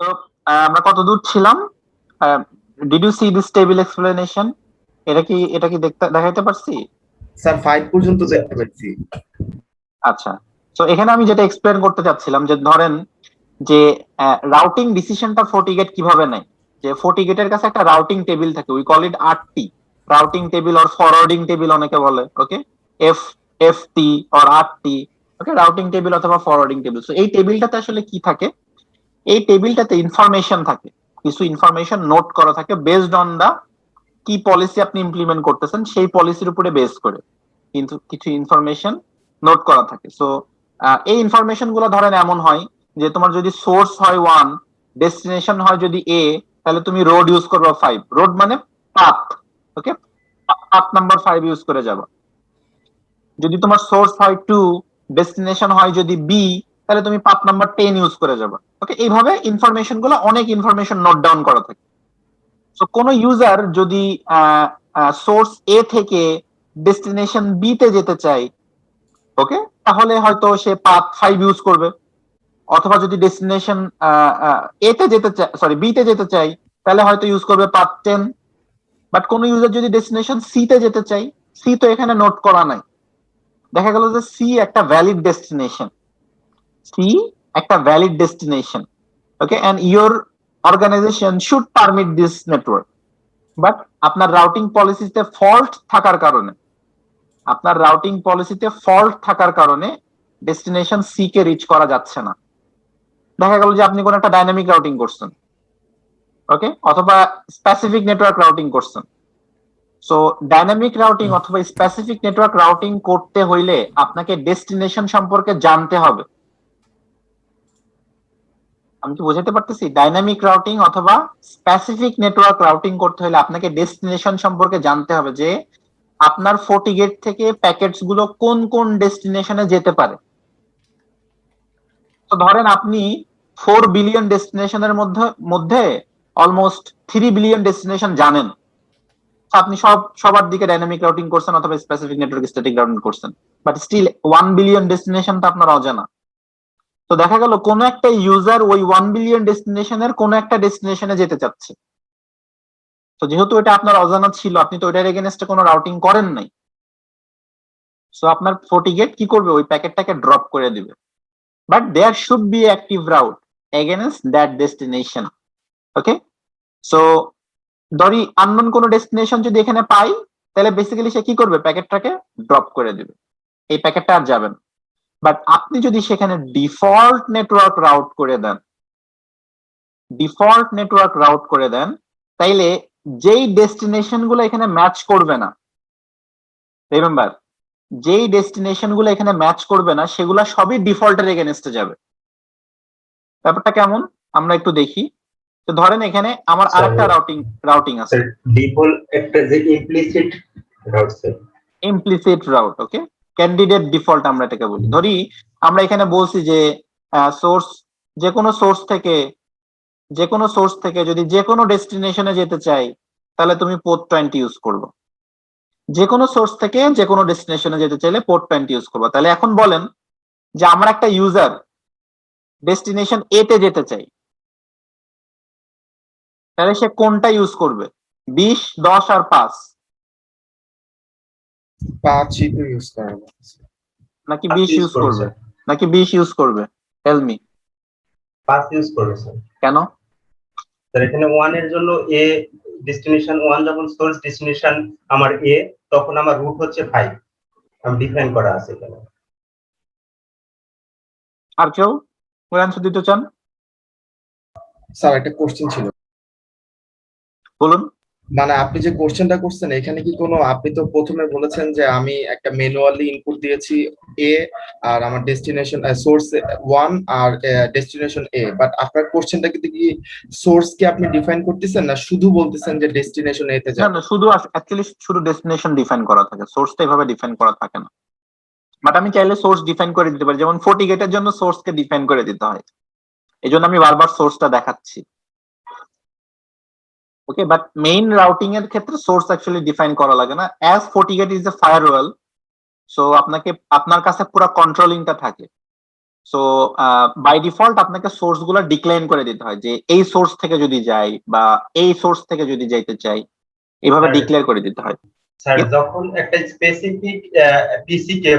তো আমরা কত দূর ছিলাম? Did you see this table explanation? এটা কি দেখাইতে পারছি? স্যার 5 পর্যন্ত দেখতে পাচ্ছি। আচ্ছা, তো এখানে আমি যেটা এক্সপ্লেন করতে চাচ্ছিলাম যে ধরেন যে রাউটিং ডিসিশনটা ফর্টিগেট কিভাবে নেয়, যে ফর্টিগেটের কাছে একটা রাউটিং টেবিল থাকে, we call it RT, routing table or forwarding table অনেকে বলে, okay, F FT or RT, okay, routing table অথবা ফরওয়ার্ডিং টেবিল। সো এই টেবিলটাতে আসলে কি থাকে? এই টেবিলটাতে ইনফরমেশন থাকে, কিছু ইনফরমেশন নোট করা থাকে বেসড অন দা কি পলিসি আপনি ইমপ্লিমেন্ট করতেছেন সেই পলিসির উপরে বেস করে কিন্তু কিছু ইনফরমেশন নোট করা থাকে। সো এই ইনফরমেশন গুলো ধরেন এমন হয় যে তোমার যদি সোর্স হয় 1, ডেস্টিনেশন হয় যদি এ, তাহলে তুমি রোড ইউজ করবে 5, রোড মানে পাথ, ওকে, পাথ নাম্বার 5 ইউজ করে যাবা। যদি তোমার সোর্স হয় 2, ডেস্টিনেশন হয় যদি বি, তাহলে তুমি পাথ নাম্বার 10 ইউজ করে যাবা, ওকে। এইভাবে ইনফরমেশন গুলো অনেক ইনফরমেশন নোট ডাউন করা থাকে। তো কোন ইউজার যদি সোর্স এ থেকে ডেস্টিনেশন বি তে যেতে চায়, ওকে, তাহলে হয়তো সে পাথ 5 ইউজ করবে। অথবা যদি ডেস্টিনেশন এ তে যেতে চায়, সরি, বি তে যেতে চাই, তাহলে হয়তো ইউজ করবে পাথ 10। বাট কোন ইউজার যদি ডেস্টিনেশন সি তে যেতে চাই, সি তো এখানে নোট করা নাই, দেখা গেল যে সি একটা ভ্যালিড ডেস্টিনেশন, সি একটা valid destination, okay, and your organization should permit this network. But আপনার রাউটিং পলিসিতে ফল্ট থাকার কারণে, আপনার রাউটিং পলিসিতে ফল্ট থাকার কারণে ডেস্টিনেশন সি কে রিচ করা যাচ্ছে না। দেখা গেল যে আপনি কোন একটা ডাইনামিক রাউটিং করছেন, ওকে, অথবা স্পেসিফিক নেটওয়ার্ক রাউটিং করছেন। সো ডাইনামিক রাউটিং অথবা স্পেসিফিক নেটওয়ার্ক রাউটিং করতে হইলে আপনাকে ডেস্টিনেশন সম্পর্কে জানতে হবে। আমি কি বোঝাতে পারতেছি? ডাইনামিক রাউটিং অথবা স্পেসিফিক নেটওয়ার্ক রাউটিং করতে হলে আপনাকে ডেস্টিনেশন সম্পর্কে জানতে হবে, যে আপনার ফর্টিগেট থেকে প্যাকেটস গুলো কোন কোন ডেস্টিনেশনে যেতে পারে। তো ধরেন আপনি 4 বিলিয়ন ডেস্টিনেশনের মধ্যে মধ্যে অলমোস্ট 3 বিলিয়ন ডেস্টিনেশন জানেন। আপনি সবার দিকে ডাইনামিক রাউটিং করছেন অথবা স্পেসিফিক নেটওয়ার্ক স্ট্যাটিক রাউটিং করছেন, বাট স্টিল 1 বিলিয়ন ডেস্টিনেশন তো আপনার অজানা। তো দেখা গেল কোন একটা ইউজার ওই 1 বিলিয়ন ডেস্টিনেশনের কোন একটা ডেস্টিনেশনে যেতে চাচ্ছে। তো যেহেতু এটা আপনার অজানা ছিল, আপনি তো ওইটার এগেনস্টে কোনো রাউটিং করেন নাই, সো আপনার ফর্টিগেট কি করবে? ওই প্যাকেটটাকে ড্রপ করে দিবে। But there should be active route against that destination, okay. So ধরি আননোন কোনো ডেস্টিনেশন যদি এখানে পাই, তাহলে বেসিক্যালি সে কি করবে? প্যাকেটটাকে ড্রপ করে দিবে, এই প্যাকেটটা আর যাবে না। বাট আপনি যদি সেখানে ডিফল্ট নেটওয়ার্ক রাউট করে দেন, ডিফল্ট নেটওয়ার্ক রাউট করে দেন, তাইলে যেই ডেস্টিনেশন গুলো এখানে ম্যাচ করবে না, রিমেম্বার, যেই ডেস্টিনেশন গুলো এখানে ম্যাচ করবে না সেগুলা সবই ডিফল্টের এগেনস্টে যাবে। ব্যাপারটা কেমন আমরা একটু দেখি। তো ধরেন এখানে আমার আরেকটা রাউটিং আছে, ডিফল্ট একটা যে implicit route sir. Implicit route, okay, candidate default আমরা এটাকে বলি। ধরি আমরা এখানে বলছি যে সোর্স, যে কোনো সোর্স থেকে, যে কোনো সোর্স থেকে যদি যে কোনো ডেস্টিনেশনে যেতে চাই, তাহলে তুমি পোর্ট 20 ইউজ করবে। যে কোনো সোর্স থেকে যে কোনো ডেস্টিনেশনে যেতে চাইলে পোর্ট 20 ইউজ করবে। তাহলে এখন বলেন যে আমার একটা ইউজার ডেস্টিনেশন এ তে যেতে চাই, তাহলে সে কোনটা ইউজ করবে? 20, 10 আর 5, 5 ই তো ইউজ করা যাচ্ছে। নাকি 20 ইউজ করবে? নাকি 20 ইউজ করবে? Tell me. 5 ইউজ করবে স্যার। কেন? স্যার এখানে 1 এর জন্য এ ডেস্টিনেশন 1 যখন সোর্স ডেস্টিনেশন আমার এ, তখন আমার রুট হচ্ছে 5, আমি ডিফাইন করা আছে এখানে। আর কেউ অ্যান্সার দিতে চান? স্যার একটা কোশ্চেন ছিল, বলুন। মানে আপনি যে কোশ্চেনটা করছেন এখানে কি কোনো, আপনি তো প্রথমে বলেছেন যে আমি একটা ম্যানুয়ালি ইনপুট দিয়েছি এ, আর আমার ডেস্টিনেশন সোর্স 1 আর ডেস্টিনেশন এ, বাট আপনার কোশ্চেনটা কিন্তু কি সোর্স কে আপনি ডিফাইন করতেছেন না শুধু বলতেছেন যে ডেস্টিনেশন এ তে না যাব? না, শুধু অ্যাকচুয়ালি শুধু ডেস্টিনেশন ডিফাইন করা থাকে, সোর্সটা এভাবে ডিফাইন করা থাকে না। বাট আমি চাইলে সোর্স ডিফাইন করে দিতে পারি, যেমন ফর্টিগেটের জন্য সোর্সকে ডিফাইন করে দিতে হয়, এই জন্য আমি বারবার সোর্সটা দেখাচ্ছি, ওকে। বাট মেইন রাউটিং এর ক্ষেত্রে সোর্স অ্যাকচুয়ালি ডিফাইন করা লাগে না, as FortiGate is a firewall. So আপনাকে, আপনার কাছে পুরো কন্ট্রোলিংটা থাকে, সো বাই ডিফল্ট আপনাকে সোর্স গুলো ডিক্লাইন করে দিতে হয় যে এই সোর্স থেকে যদি যাই বা এই সোর্স থেকে যদি যাইতে চাই, এইভাবে ডিক্লেয়ার করে দিতে হয়। স্যার যখন একটা স্পেসিফিক পিসি কে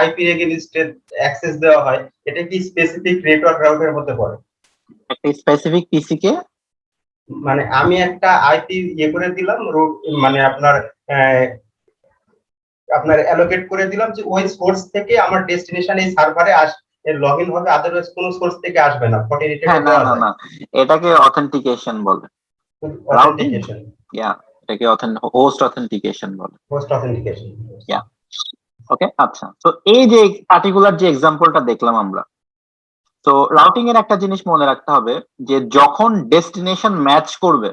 আইপি এগেইনস্টে অ্যাক্সেস দেওয়া হয়, এটা কি স্পেসিফিক নেটওয়ার্ক রাউটের মধ্যে পড়ে? একটা স্পেসিফিক পিসি কে মানে আমি একটা আইপি করে দিলাম, মানে আপনার অ্যালোকেট করে দিলাম যে ওই সোর্স থেকে আমার ডেস্টিনেশন এই সার্ভারে লগ ইন হবে, আদারওয়াইজ কোনো সোর্স থেকে আসবে না। হ্যাঁ, না না না, এটাকে অথেন্টিকেশন বলে। অথেন্টিকেশন, এটাকে হোস্ট অথেন্টিকেশন বলে। Host authentication. ওকে, আচ্ছা। তো এই যে পার্টিকুলার যে এক্সাম্পলটা দেখলাম আমরা, তো রাউটিং এর একটা জিনিস মনে রাখতে হবে যে যখন ডেস্টিনেশন ম্যাচ করবে,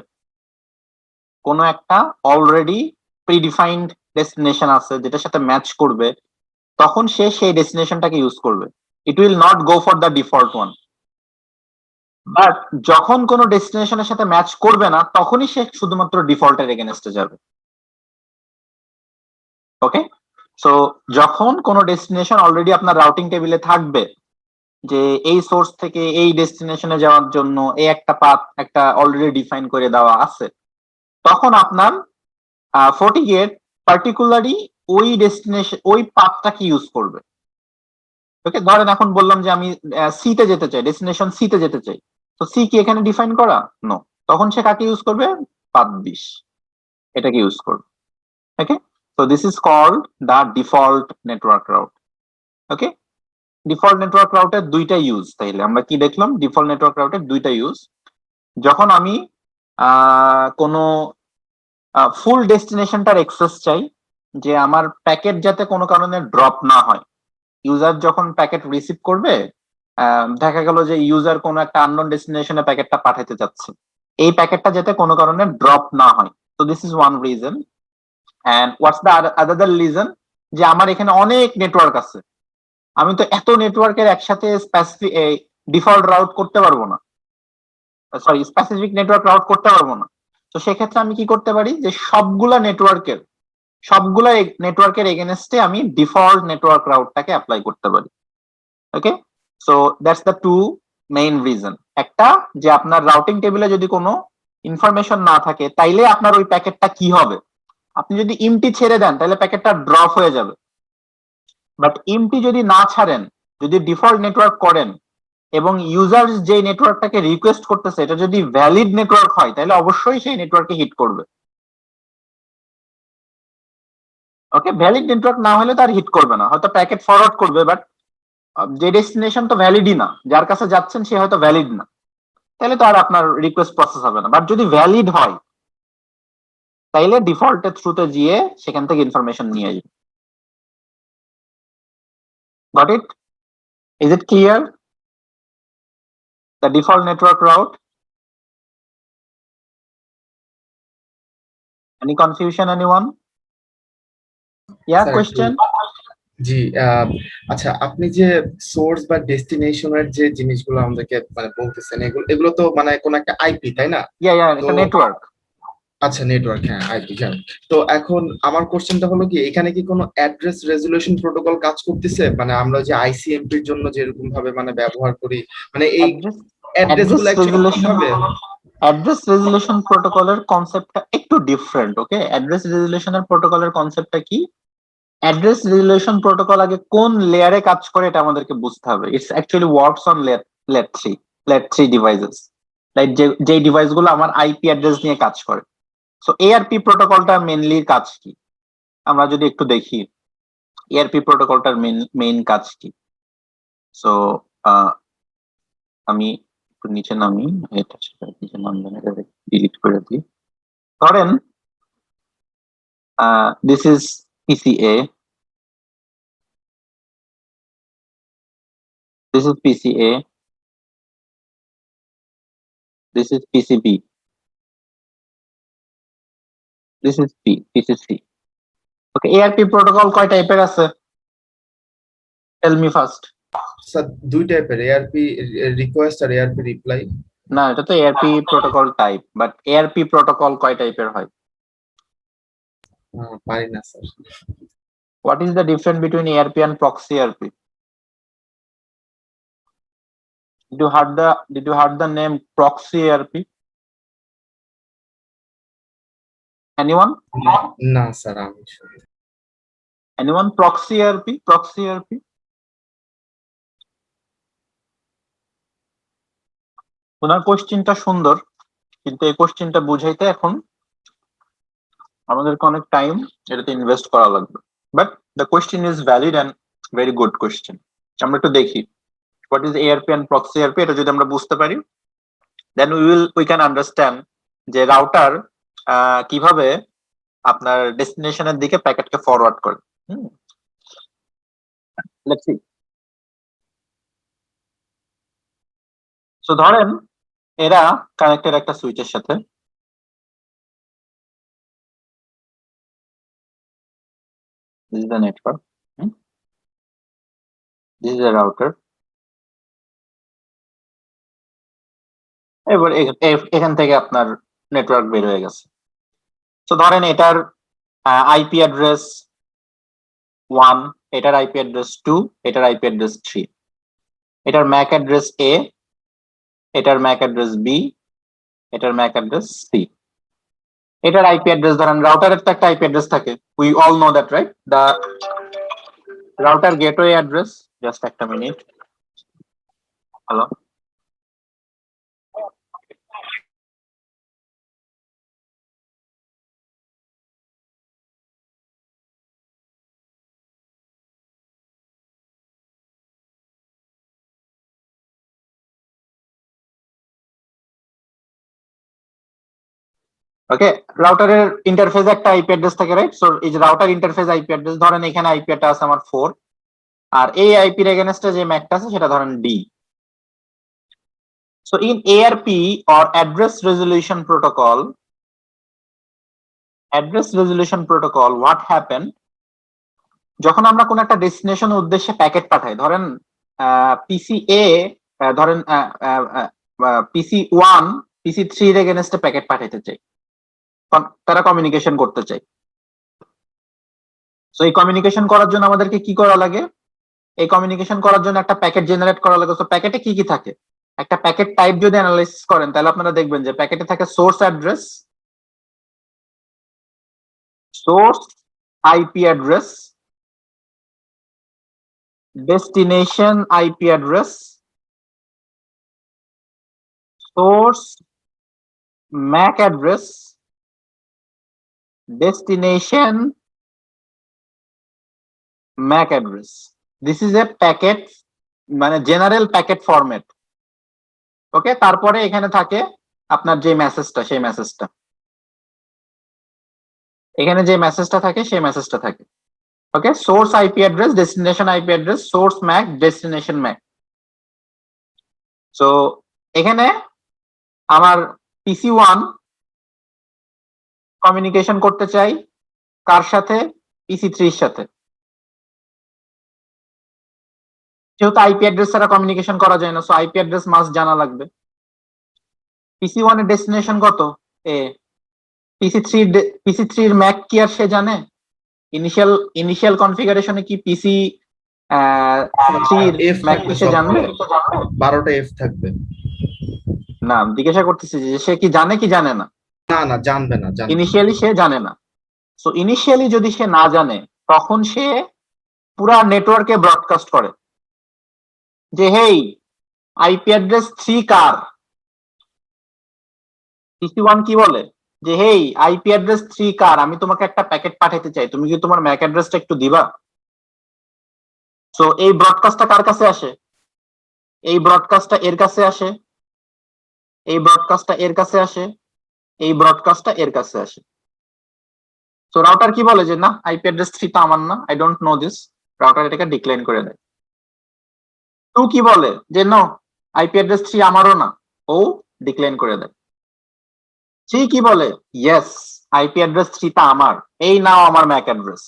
কোনো একটা অলরেডি প্রিডিফাইন্ড ডেস্টিনেশন আছে যেটার সাথে ম্যাচ করবে, তখন সে সেই ডেস্টিনেশনটাকে ইউজ করবে। It will not go for the default one. But যখন কোনো ডেস্টিনেশনের সাথে ম্যাচ করবে না, তখনই সে শুধুমাত্র ডিফল্টের এগেনস্টে যাবে। ওকে, সো যখন কোনো ডেস্টিনেশন অলরেডি আপনার রাউটিং টেবিলে থাকবে যে এই সোর্স থেকে এই ডেস্টিনেশনে যাওয়ার জন্য এই একটা পাথ একটা অলরেডি ডিফাইন করে দেওয়া আছে, তখন আপনার ফর্টিগেট পার্টিকুলারলি ওই ডেস্টিনেশন ওই পাথটাকে ইউজ করবে। ওকে, ধরেন এখন বললাম যে আমি সি তে যেতে চাই, ডেস্টিনেশন সি তে যেতে চাই, তো সি কি এখানে ডিফাইন করা? নো, তখন সে কাকে ইউজ করবে? পাথ 20 এটাকে ইউজ করবে। Okay, so this is called the default network route. Okay, default network রাউটের দুইটা ইউজ। তাইলে আমরা কি দেখলাম? ডিফল্ট নেটওয়ার্ক রাউটের দুইটা ইউজ। যখন আমি কোনো ফুল ডেস্টিনেশনটার অ্যাক্সেস চাই, যে আমার প্যাকেট যাতে কোনো কারণে ড্রপ না হয়, ইউজার যখন প্যাকেট রিসিভ করবে, দেখা গেল যে ইউজার কোনো একটা আননোন ডেস্টিনেশনে প্যাকেটটা পাঠাতে যাচ্ছে, এই প্যাকেটটা যাতে কোনো কারণে ড্রপ না হয়। তো this is one reason. And what's the other reason? যে আমার এখানে অনেক নেটওয়ার্ক আছে, আমি তো এত নেটওয়ার্কের একসাথে স্পেসিফিক ডিফল্ট রাউট করতে পারবো না, সরি স্পেসিফিক নেটওয়ার্ক রাউট করতে পারবো না। তো সেক্ষেত্রে আমি কি করতে পারি যে সবগুলা নেটওয়ার্কের এগেনস্টে আমি ডিফল্ট নেটওয়ার্ক রাউটটাকে অ্যাপ্লাই করতে পারি। Okay, so that's the two main reason. একটা, যে আপনার রাউটিং টেবিলে যদি কোনো ইনফরমেশন না থাকে, তাইলে আপনার ওই প্যাকেটটা কি হবে? আপনি যদি ইমটি ছেড়ে দেন তাহলে প্যাকেটটা ড্রপ হয়ে যাবে। বাট ইমটি যদি না ছাড়েন, যদি ডিফল্ট নেটওয়ার্ক করেন এবং ইউজার যে নেটওয়ার্কটাকে রিকোয়েস্ট করতেছে এটা যদি ভ্যালিড নেটওয়ার্ক হয়, তাহলে অবশ্যই সেই নেটওয়ার্কে হিট করবে। ওকে, ভ্যালিড নেটওয়ার্ক না হলে তার হিট করবে না, হয়তো প্যাকেট ফরওয়ার্ড করবে, বাট যে ডেস্টিনেশন তো ভ্যালিডই না, যার কাছে যাচ্ছেন সে হয়তো ভ্যালিড না, তাহলে তো আর আপনার রিকোয়েস্ট প্রসেস হবে না। বাট যদি ভ্যালিড হয়, তাইলে ডিফল্টের থ্রুতে গিয়ে সেখান থেকে ইনফরমেশন নিয়ে আসবে। Got it? Is it clear? The default network route? Any confusion, anyone? Yeah, Sir, question? জি, আচ্ছা, আপনি যে সোর্স বা ডেস্টিনেশনের যে জিনিসগুলো আমাদেরকে মানে বলতেছেন, এগুলো এগুলো তো মানে কোন একটা আইপি, তাই না? Yeah, তো it's a network. আচ্ছা, নেটওয়ার্ক, হ্যাঁ আইপি জানি। তো এখন আমার কোশ্চেনটা হলো কি, এখানে কি কোনো অ্যাড্রেস রেজলিউশন প্রোটোকল কাজ করতেছে? মানে আমরা যে আইসিএমপির জন্য যেরকম ভাবে মানে ব্যবহার করি, মানে এই অ্যাড্রেস গুলো অ্যাকচুয়ালি কিভাবে? অ্যাড্রেস রেজুলেশন প্রোটোকলের কনসেপ্টটা একটু ডিফারেন্ট। ওকে, অ্যাড্রেস রেজুলেশনের প্রোটোকলের কনসেপ্টটা কি? অ্যাড্রেস রেজুলেশন প্রোটোকল আগে কোন লেয়ারে কাজ করে এটা আমাদেরকে বুঝতে হবে। It's actually works on layer 3 devices, like যে ডিভাইসগুলো আমার আইপি অ্যাড্রেস নিয়ে কাজ করে। সো এআরপি প্রোটোকলটা মেইনলি কাজ কি আমরা যদি একটু দেখি, এআরপি প্রোটোকলটার মেইন কাজ কি? সো আমি একটু নিচে নামি, এটা নিচে নামবেন, এটা ডিলিট করে দিই। ধরেন this is PCA, this is PCA, this is PCB, this is PCC. Okay, ARP protocol কয় টাইপের আছে? Tell me first. স্যার, দুই টাইপের, এআরপি রিকোয়েস্ট আর এআরপি রিপ্লাই। না, এটা তো ARP protocol type, but ARP protocol কয় টাইপের হয়? পারি না sir. What is the difference between ARP and proxy ARP? Did you heard the name proxy ARP? Anyone? না স্যার আমি শুনি। Anyone? Proxy ARP? Proxy ARP? ওনার কোশ্চেনটা সুন্দর, কিন্তু এই কোশ্চেনটা বুঝাইতে এখন আমাদেরকে অনেক টাইম এটাতে ইনভেস্ট করা লাগবে। But the question is valid and very good question. আমরা একটু দেখি what is ARP and proxy ARP। এটা যদি আমরা বুঝতে পারি, দেন উই ক্যান আন্ডারস্ট্যান্ড যে রাউটার কিভাবে আপনার ডেস্টিনেশনের দিকে প্যাকেটকে ফরওয়ার্ড করে। Let's see. সো ধরেন এরা কানেক্টেড একটা সুইচের সাথে। This is the network. This is a router. এবার এখান থেকে আপনার নেটওয়ার্ক বের হয়ে গেছে। তো ধরেন এটার আইপি অ্যাড্রেস 1, এটার আইপি অ্যাড্রেস 2, এটার আইপি অ্যাড্রেস 3, এটার ম্যাক অ্যাড্রেস A, এটার ম্যাক অ্যাড্রেস B, এটার ম্যাক অ্যাড্রেস C। এটার আইপি অ্যাড্রেস ধরেন রাউটারের তো একটা আইপি অ্যাড্রেস থাকে, we all know that, right? The router gateway address, just একটা মিনিট। হ্যালো, ওকে। রাউটারের ইন্টারফেসে একটা আইপি অ্যাড্রেস থাকে, রাইট? সো এই যে রাউটার ইন্টারফেস আইপি অ্যাড্রেস, ধরেন এখানে আইপি টা আছে আমার 4, আর এই আইপির এগেইনস্টে যে ম্যাকটা আছে সেটা ধরেন D। So in ARP or address resolution protocol, what happened, যখন আমরা কোন একটা ডেস্টিনেশন উদ্দেশ্যে প্যাকেট পাঠাই, ধরেন পিসি এ, ধরেন পিসি 1 পিসি 3 এর এগেইনস্টে প্যাকেট পাঠাইতে চাই, তারা কমিউনিকেশন করতে চাই। সো এই কমিউনিকেশন করার জন্য আমাদেরকে কি করা লাগে? এই কমিউনিকেশন করার জন্য একটা প্যাকেট জেনারেট করা লাগে। তো প্যাকেটে কি কি থাকে? একটা প্যাকেট টাইপ যদি অ্যানালাইসিস করেন তাহলে আপনারা দেখবেন যে প্যাকেটে থাকে source address, source IP address, destination IP address, source Mac address, destination Mac address. This is a packet, মানে জেনারেল প্যাকেট ফরম্যাট। ওকে, তারপরে এখানে থাকে আপনার যে মেসেজটা, সেই মেসেজটা, এখানে যে মেসেজটা থাকে সেই মেসেজটা থাকে। Okay, source IP address, destination IP address, source MAC, destination MAC. So এখানে আমার পিসি 1 কমিউনিকেশন করতে চাই কার সাথে? পিসি 3 এর সাথে। যেহেতু আইপি অ্যাড্রেস ছাড়া কমিউনিকেশন করা যায় না, সো আইপি অ্যাড্রেস মাস্ট জানা লাগবে। পিসি 1 এর ডেস্টিনেশন কত? এ। পিসি 3 এর ম্যাক কি আর সে জানে? ইনিশিয়াল কনফিগারেশনে কি পিসি 3 এর ম্যাক কি সে জানবে? 12টা এফ থাকবে। না, জিজ্ঞাসা করতেছি যে সে কি জানে কি জানে না? না জানবে না। ইনিশিয়ালি সে জানে না। সো ইনিশিয়ালি যদি সে না জানে, তখন সে পুরা নেটওয়ার্কে ব্রডকাস্ট করে যে হেই, আইপি অ্যাড্রেস 3 কার? পিসি 1 কি বলে যে হেই, আইপি অ্যাড্রেস 3 কার? আমি তোমাকে একটা প্যাকেট পাঠাতে চাই, তুমি কি তোমার ম্যাক অ্যাড্রেসটা একটু দিবা? সো এই ব্রডকাস্টটা কার কাছে আসে? এই ব্রডকাস্টটা এর কাছে আসে, এই ব্রডকাস্টটা এর কাছে আসে, এই ব্রডকাস্টটা এর কাছে আসে। সো রাউটার কি বলে যে না, আইপি অ্যাড্রেস 3 তো আমার না, I don't know this. Router এটাকে ডিক্লাইন করে দেয়। 2 কি বলে যে নো, আইপি অ্যাড্রেস 3 আমারও না, ও ডিক্লাইন করে দেয়। 3 কি বলে? ইয়েস, আইপি অ্যাড্রেস 3 টা আমার, এই নাও আমার ম্যাক অ্যাড্রেস।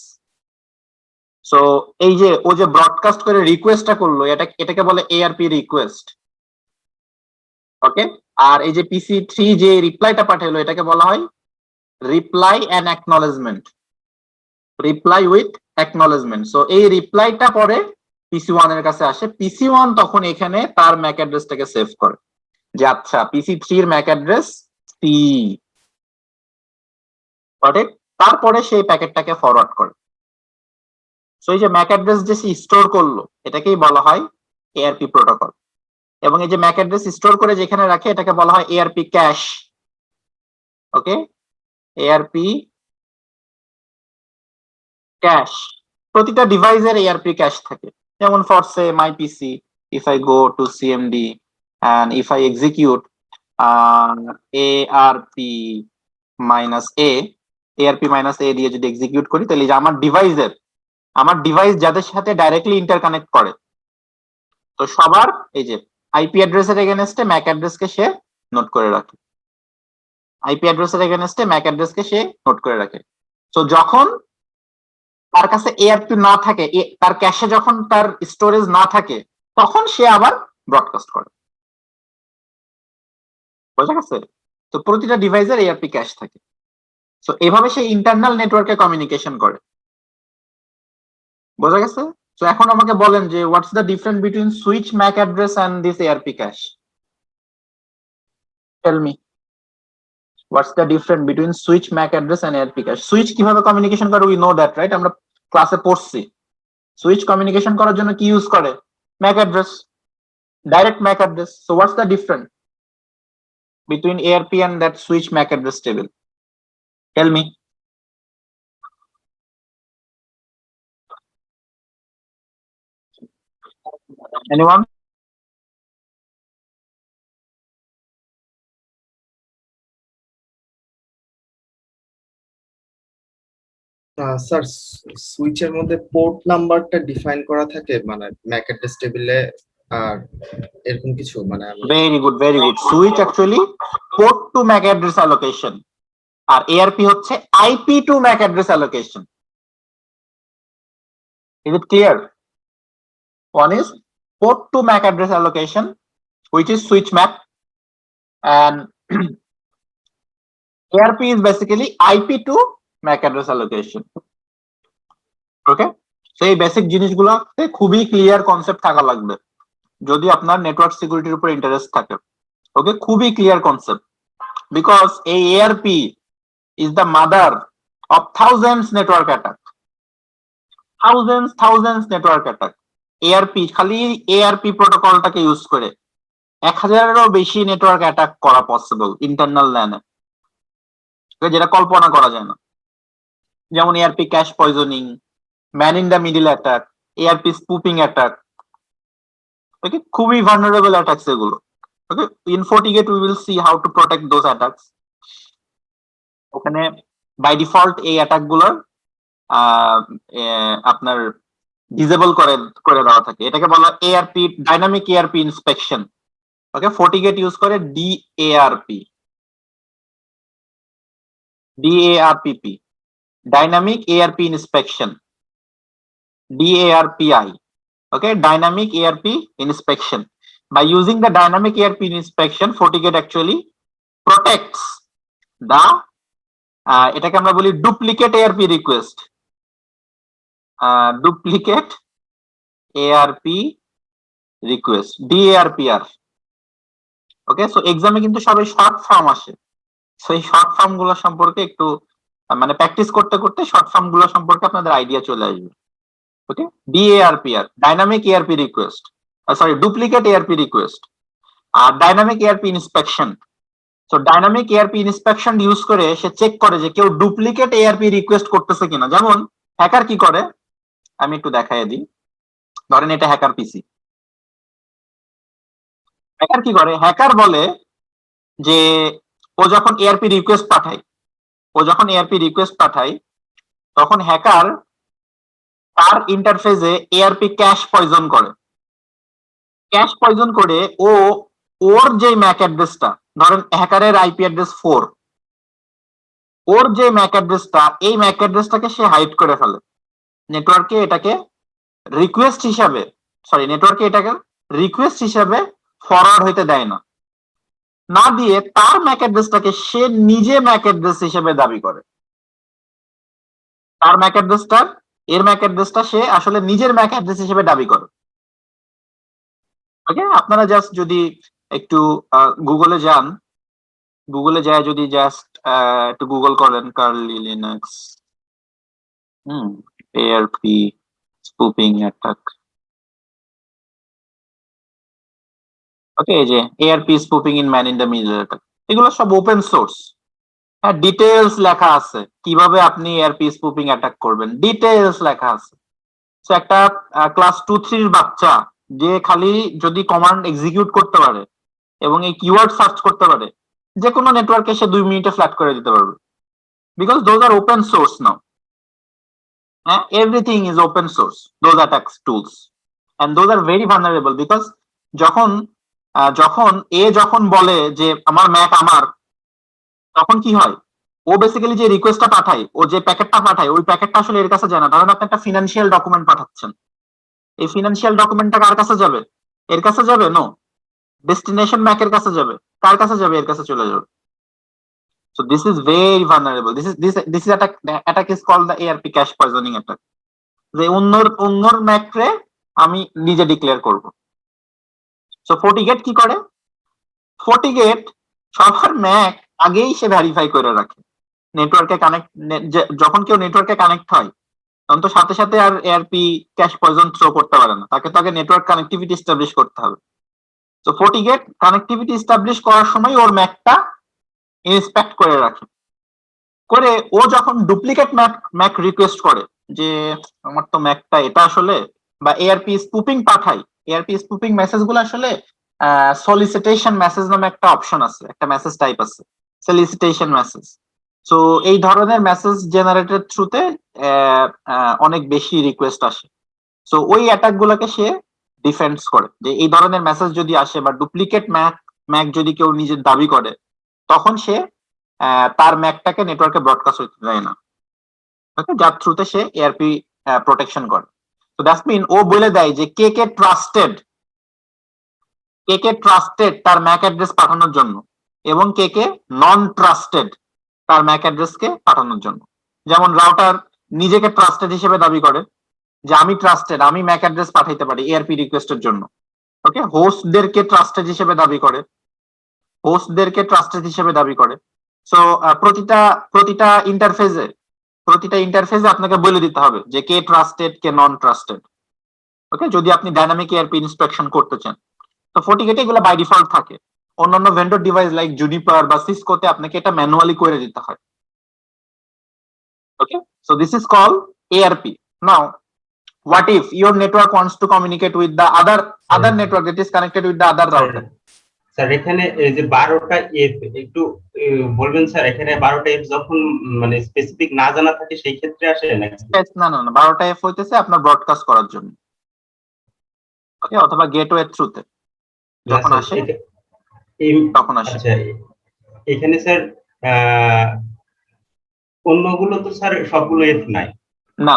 সো এই যে ও যে ব্রডকাস্ট করে রিকোয়েস্টটা করলো, এটাকে বলে এআরপি রিকোয়েস্ট। ওকে, আর এই যে পিসি 3 যে রিপ্লাইটা পাঠালো, এটাকে বলা হয় reply and acknowledgement. Reply with acknowledgement. So এই রিপ্লাইটা পরে PC1 এর কাছে আসে, PC1 তখন এখানে তার ম্যাক অ্যাড্রেসটাকে সেভ করে যে আচ্ছা PC3 এর ম্যাক অ্যাড্রেস C, তারপরে সেই প্যাকেটটাকে ফরওয়ার্ড করে। সো এই যে ম্যাক অ্যাড্রেস যে স্টোর করলো এটাকেই বলা হয় এআরপি প্রোটোকল, এবং এই যে ম্যাক অ্যাড্রেস স্টোর করে যেখানে রাখে এটাকে বলা হয় এআরপি ক্যাশ। ওকে, এআরপি ক্যাশ, প্রতিটা ডিভাইসের এআরপি ক্যাশ থাকে। যেমন for say my PC, if I go to CMD and if I execute ARP minus A, ARP minus A দিয়ে যদি এক্সিকিউট করি তাহলে যে আমার ডিভাইস যাদের সাথে ডাইরেক্টলি ইন্টারকানেক্ট করে, তো সবার এই যে আইপি অ্যাড্রেসের এগেনস্টে ম্যাক অ্যাড্রেসকে সে নোট করে রাখে, আইপি অ্যাড্রেসের এগেনস্টে ম্যাক অ্যাড্রেসকে সে নোট করে রাখে। তো যখন তার কাছে এআরপি না থাকে, তার ক্যাশে যখন তার স্টোরেজ না থাকে, তখন সে আবার ব্রডকাস্ট করে। বোঝা গেছে? তো প্রতিটা ডিভাইসের এআরপি ক্যাশ থাকে। সো এভাবে সে ইন্টারনাল নেটওয়ার্কে কমিউনিকেশন করে। বোঝা গেছে? তো এখন আমাকে বলেন যে what's the difference between switch MAC address and this ARP cache? Tell me what's the difference between switch MAC address and ARP cache? Switch কিভাবে কমিউনিকেশন করে উই নো দ্যাট, রাইট? আমরা ক্লাসে পড়ছি। সুইচ কমিউনিকেশন করার জন্য কি use করে? Mac address, direct Mac address. So what's the difference between ARP and that switch MAC address table? Tell me. Anyone? Sir, সুইচের মধ্যে পোর্ট নাম্বারটা ডিফাইন করা থাকে মানে ম্যাক অ্যাড্রেস টেবিলে, আর এরকম কিছু মানে Very good, very good. Switch actually port to MAC address allocation, আর ARP হচ্ছে IP to MAC address allocation. Is it clear? One is port to MAC address allocation, which is switch MAC, and ARP is basically IP to MAC address allocation. Okay? So এই basic জিনিসগুলোতে খুবই clear concept থাকা লাগবে যদি আপনার network সিকিউরিটির উপর interest থাকে। ওকে, খুবই ক্লিয়ার কনসেপ্ট, বিকজ এই ARP is the mother of thousands network attack, thousands network attack. ARP, খালি এআরপি প্রোটোকলটাকে ইউজ করে 1000-এরও বেশি নেটওয়ার্ক অ্যাটাক করা পসিবল ইন্টারনাল ল্যানে, যেটা কল্পনা করা যায় না। যেমন ARP cache poisoning, man in the middle attack, ARP spoofing attack. Okay, খুবই ভালনারেবল অ্যাটাকস এগুলো। Okay, in FortiGate we will see how to protect those attacks. ওখানে বাই ডিফল্ট এই অ্যাটাক গুলো আপনার ডিসেবল করে দেওয়া থাকে। এটাকে বলা ARP, dynamic ARP inspection. Okay, FortiGate use করে DARP, dynamic ARP inspection, DARPI. Okay, dynamic ARP inspection. By using the dynamic ARP inspection, FortiGate actually protects the এটাকে আমরা বলি duplicate ARP request, duplicate ARP request, DARPR. ওকে, so এক্সামে কিন্তু সবাই short form আসে। So এই short form গুলো সম্পর্কে একটু মানে প্র্যাকটিস করতে করতে শর্ট ফর্ম গুলো সম্পর্কে আপনাদের আইডিয়া চলে আসবে। Okay, DARPR, dynamic ARP request, duplicate ARP request, dynamic ARP inspection. So dynamic ARP inspection use করে সে চেক করে যে কেউ ডুপ্লিকেট ARP রিকোয়েস্ট করতেছে কিনা। যেমন হ্যাকার কি করে, আমি একটু দেখাই দিই। ধরেন এটা হ্যাকার পিসি। হ্যাকার কি করে, হ্যাকার বলে যে ও যখন ARP রিকোয়েস্ট পাঠায়, তখন হ্যাকার তার ইন্টারফেসে এআরপি ক্যাশ পয়জন করে ও ওর যে ম্যাক অ্যাড্রেসটা, ধরেন হ্যাকারের আইপি অ্যাড্রেস 4, ওর যে ম্যাক অ্যাড্রেসটা, এই ম্যাক অ্যাড্রেসটাকে সে হাইড করে ফেলে। নেটওয়ার্কে এটাকে রিকোয়েস্ট হিসাবে ফরওয়ার্ড হইতে দেয় না দিয়ে তার ম্যাক অ্যাড্রেসটাকে সে নিজে ম্যাক অ্যাড্রেস হিসেবে দাবি করে। তার ম্যাক অ্যাড্রেসটা, এর ম্যাক অ্যাড্রেসটা সে আসলে নিজের ম্যাক অ্যাড্রেস হিসেবে দাবি করে। ওকে, আপনারা জাস্ট যদি একটু গুগলে যান, গুগলে যায় যদি জাস্ট একটু গুগল করেন Kali Linux ARP spoofing attack. Okay, এই যে ARP spoofing in man in the middle attack, এগুলো সব ওপেন সোর্স। হ্যাঁ, ডিটেলস লেখা আছে কিভাবে আপনি এআরপি স্পুপিং অ্যাটাক করবেন, ডিটেলস লেখা আছে। তো একটা ক্লাস 2-3 বাচ্চা যে খালি যদি কমান্ড এক্সিকিউট করতে পারে এবং এই কিওয়ার্ড সার্চ করতে পারে, যে কোনো নেটওয়ার্কে সে 2 মিনিটে ফ্ল্যাট করে দিতে পারবে, because those are open source now. হ্যাঁ, everything is open source, those attack tools, and those are very vulnerable. Because যখন যখন বলে যে আমার ম্যাক আমার, তখন কি হয়, ও বেসিক্যালি যে রিকোয়েস্টটা পাঠায়, ও যে প্যাকেটটা পাঠায়, ওই প্যাকেটটা আসলে এর কাছে যায় না। ধরেন আপনি একটা ফিনান্সিয়াল ডকুমেন্ট পাঠাচ্ছেন, এই ফিনান্সিয়াল ডকুমেন্টটা কার কাছে যাবে? এর কাছে যাবে? নো, ডেস্টিনেশন ম্যাকের কাছে যাবে। কার কাছে যাবে? এর কাছে চলে যাবে। So this is very vulnerable. This is attack is called the ARP cache poisoning attack. যে অন্যর ম্যাকরে আমি নিজে ডিক্লেয়ার করব। সো ফর্টিগেট কি করে? ফর্টিগেট সবার ম্যাক আগেই সে ভেরিফাই করে রাখে। নেটওয়ার্কে কানেক্ট, যখন কেউ নেটওয়ার্কে কানেক্ট হয় তখন তো সাথে সাথে আর এআরপি ক্যাশ পয়জন থ্রো করতে পারে না, তাকে তো আগে নেটওয়ার্ক কানেক্টিভিটি এস্টাবলিশ করতে হবে। তো ফর্টিগেট কানেক্টিভিটি এস্টাবলিশ করার সময় ওর ম্যাকটা ইন্সপেক্ট করে রাখে, করে ও যখন ডুপ্লিকেট ম্যাক রিকোয়েস্ট করে যে আমার তো ম্যাকটা এটা আসলে, বা এআরপি স্পুপিং পাঠাই, এআরপি স্পুপিং মেসেজ গুলো আসলে সলিসিটেশন মেসেজ নামে একটা অপশন আছে, একটা মেসেজ টাইপ আছে, সলিসিটেশন মেসেজ। সো এই ধরনের মেসেজ জেনারেটের থ্রুতে অনেক বেশি রিকোয়েস্ট আসে। সো ওই অ্যাটাক গুলোকে সে ডিফেন্স করে, যে এই ধরনের মেসেজ যদি আসে বা ডুপ্লিকেট ম্যাক যদি কেউ নিজের দাবি করে, তখন সে তার ম্যাকটাকে নেটওয়ার্কে ব্রডকাস্ট হতে দেয় না, যার থ্রুতে সে এআরপি প্রোটেকশন করে। তো দ্যাটস মিন ও বলে দেয় যে কে কে ট্রাস্টেড তার ম্যাক অ্যাড্রেস পাঠানোর জন্য, এবং কে কে নন ট্রাস্টেড তার ম্যাক অ্যাড্রেসকে পাঠানোর জন্য। যেমন রাউটার নিজেকে ট্রাস্টেড হিসেবে দাবি করে যে আমি ট্রাস্টেড, আমি ম্যাক অ্যাড্রেস পাঠাইতে পারি এআরপি রিকোয়েস্টের জন্য। ওকে, হোস্টদেরকে ট্রাস্টেড হিসেবে দাবি করে। সো প্রতিটা ইন্টারফেসে আপনাকে বলে দিতে হবে যে কে ট্রাস্টেড, কে নন ট্রাস্টেড। ওকে, যদি আপনি ডাইনামিক এআরপি ইন্সপেকশন করতে চান। তো ফর্টিগেটে এগুলো বাই ডিফল্ট থাকে। অন্যান্য ভেন্ডর ডিভাইস লাইক জুনিপার বা সিসকোতে আপনাকে এটা ম্যানুয়ালি করে দিতে হয়। Okay, so this is called ARP. Now, what if your network wants to communicate with the other network that is connected with the other router? Sir এখানে এই যে 12টা F একটু বলবেন স্যার, এখানে 12টা এফ যখন মানে স্পেসিফিক না জানা থাকে সেই ক্ষেত্রে আসে নাকি? না 12টা এফ হইতেছে আপনার ব্রডকাস্ট করার জন্য। ওকে, অথবা গেটওয়ে থ্রুতে যখন আসে তখন আসে। আচ্ছা, এখানে স্যার অন্যগুলো তো স্যার সবগুলো এফ নাই। না,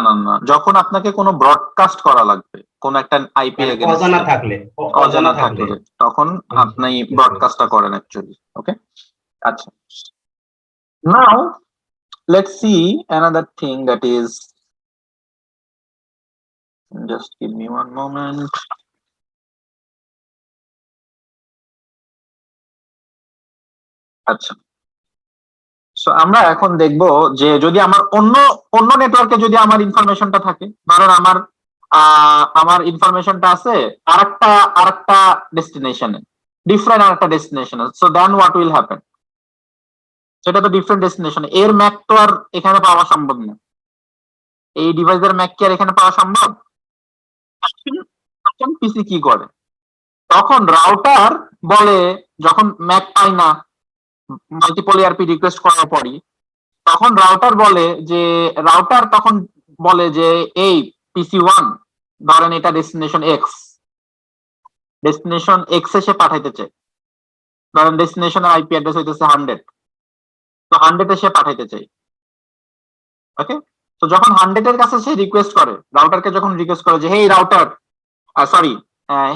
যখন আপনাকে কোনো ব্রডকাস্ট করা লাগবে, কোন একটা আইপি অজানা থাকলে তখন আপনি ব্রডকাস্টটা করেন অ্যাকচুয়ালি। ওকে, আচ্ছা, নাও let's see another thing, that is, just give me one moment. আচ্ছা, সো আমরা এখন দেখব যে যদি আমার অন্য নেটওয়ার্কে যদি আমার ইনফরমেশনটা থাকে, ধরুন আমার ইনফরমেশনটা আছে আরেকটা ডেস্টিনেশনে, ডিফারেন্ট আরেকটা ডেস্টিনেশনে। So then what will happen? সেটা তো ডিফারেন্ট ডেস্টিনেশনে, এর ম্যাক তো আর এখানে পাওয়া সম্ভব না। এই ডিভাইসের ম্যাক কি আর এখানে পাওয়া সম্ভব? তখন পিসি কি করে? তখন রাউটার বলে, যখন ম্যাক পায় না মাল্টিপল এআরপি রিকোয়েস্ট করার পরই, তখন রাউটার তখন বলে যে এই PC1, ধরেন এটা ডেস্টিনেশন এক্স এ সে পাঠাইতে চায়, ধরেন ডেস্টিনেশনের আইপি অ্যাড্রেস হইতেছে 100, তো 100 এ সে পাঠাইতে চাই। ওকে, তো যখন 100 এর কাছে সে রিকোয়েস্ট করে, রাউটারকে যখন রিকোয়েস্ট করে যে হেই রাউটার,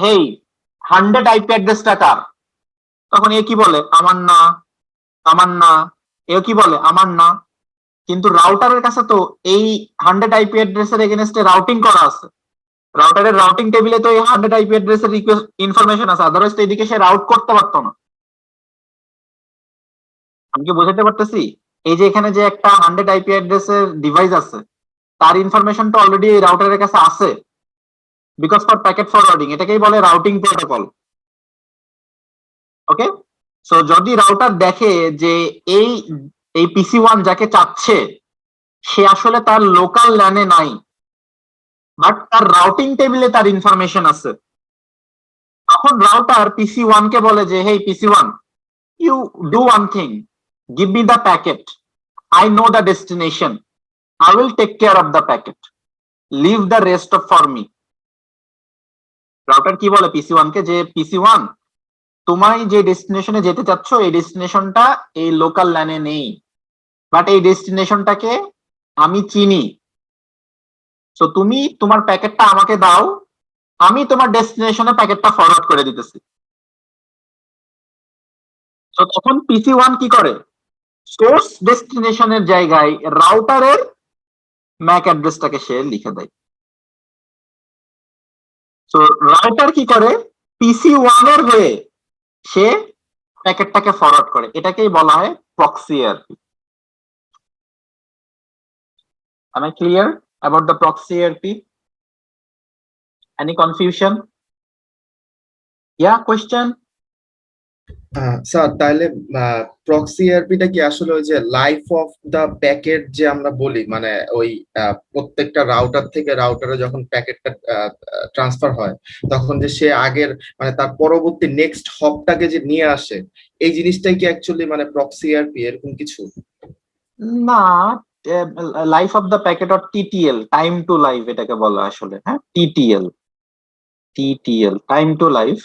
হেই 100 আইপি অ্যাড্রেসটা কার, তখন এ কি বলে? আমার না। এও কি বলে? আমার না। কিন্তু রাউটারের কাছে তো এই 100 আইপি অ্যাড্রেসের এগেইনস্টে রাউটিং করা আছে, রাউটারের রাউটিং টেবিলে তো এই 100 আইপি অ্যাড্রেসের রিকোয়েস্ট ইনফরমেশন আছে, আদারওয়াইজ তো এদিকে সে রাউট করতে পারতো না। আমি কি বোঝাতে পারতেছি? এই যে এখানে যে একটা 100 আইপি অ্যাড্রেসের ডিভাইস আছে, তার ইনফরমেশনটা অলরেডি এই রাউটারের কাছে আছে, বিকজ ফর প্যাকেট ফরওয়ার্ডিং, এটাকেই বলে রাউটিং প্রোটোকল। ওকে, সো যদি রাউটার দেখে যে এই এই পিসি ওয়ান যাকে চাচ্ছে সে আসলে তার লোকাল ল্যানে নাই, বাট তার রাউটিং টেবিলে তার ইনফরমেশন আছে, তখন রাউটার পিসি ওয়ান কে বলে যে hey PC one, you do one thing, give me the packet, I know the destination, I will take care of the packet, leave the rest of for me. Router কি বলে পিসি one কে যে পিসি one, তোমায় যে ডেস্টিনেশনে যেতে চাচ্ছ এই ডেস্টিনেশনটা এই local ল্যানে নেই, বাট এই ডেস্টিনেশনটাকে আমি চিনি, তো তুমি তোমার প্যাকেটটা আমাকে দাও, আমি তোমার ডেস্টিনেশনে প্যাকেটটা ফরওয়ার্ড করে দিতেছি। তো তখন পিসি ওয়ান কি করে, সোর্স ডেস্টিনেশনের জায়গায় রাউটারের ম্যাক অ্যাড্রেসটাকে সে লিখে দেয়। তো রাউটার কি করে, পিসি ওয়ান এর হয়ে সে প্যাকেটটাকে ফরওয়ার্ড করে, এটাকেই বলা হয় proxy RP. Am I clear about the proxy ARP? Any confusion? Yeah, question? Sir তাহলে প্রক্সি আরপিটা কি আসলে ওই যে লাইফ অফ দা প্যাকেট যে আমরা বলি, মানে ওই প্রত্যেকটা রাউটার থেকে রাউটারে যখন প্যাকেটটা ট্রান্সফার হয় তখন যে সে আগের মানে তার পরবর্তী নেক্সট হপটাকে যে নিয়ে আসে, এই জিনিসটাই কি অ্যাকচুয়ালি মানে প্রক্সি আরপি এরকম কিছু? না, life of the packet or TTL, time to life এটাকে বলা আসলে, হ্যাঁ TTL, TTL time to life,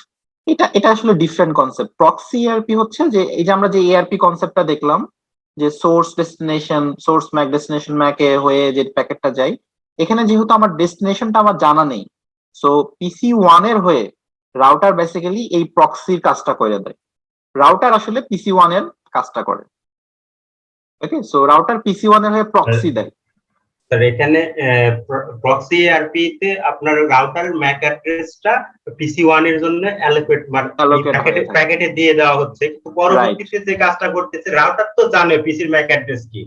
এটা এটা আসলে ডিফারেন্ট কনসেপ্ট। প্রক্সি এআরপি হচ্ছে যে এই যে আমরা যে এআরপি কনসেপ্টটা দেখলাম, যে source destination, source MAC destination ম্যাকে হয়ে যে প্যাকেটটা যায়, এখানে যেহেতু আমার ডেস্টিনেশনটা আমার জানা নেই, সো পিসি ওয়ান এর হয়ে রাউটার বেসিক্যালি এই প্রক্সির কাজটা করে দেয়, রাউটার আসলে পিসি ওয়ান এর কাজটা করে। ওকে, সো রাউটার পিসি ওয়ান এর হয়ে প্রক্সি দেয়। স্যার এখানে প্রক্সি আরপি তে আপনার রাউটারের ম্যাক অ্যাড্রেসটা পিসি ওয়ান এর জন্য অ্যালোকেট মানে প্যাকেটে দিয়ে দেওয়া হচ্ছে, কিন্তু পরবর্তীতে যে কাজটা করতেছে রাউটার তো জানে পিসির ম্যাক অ্যাড্রেস কি,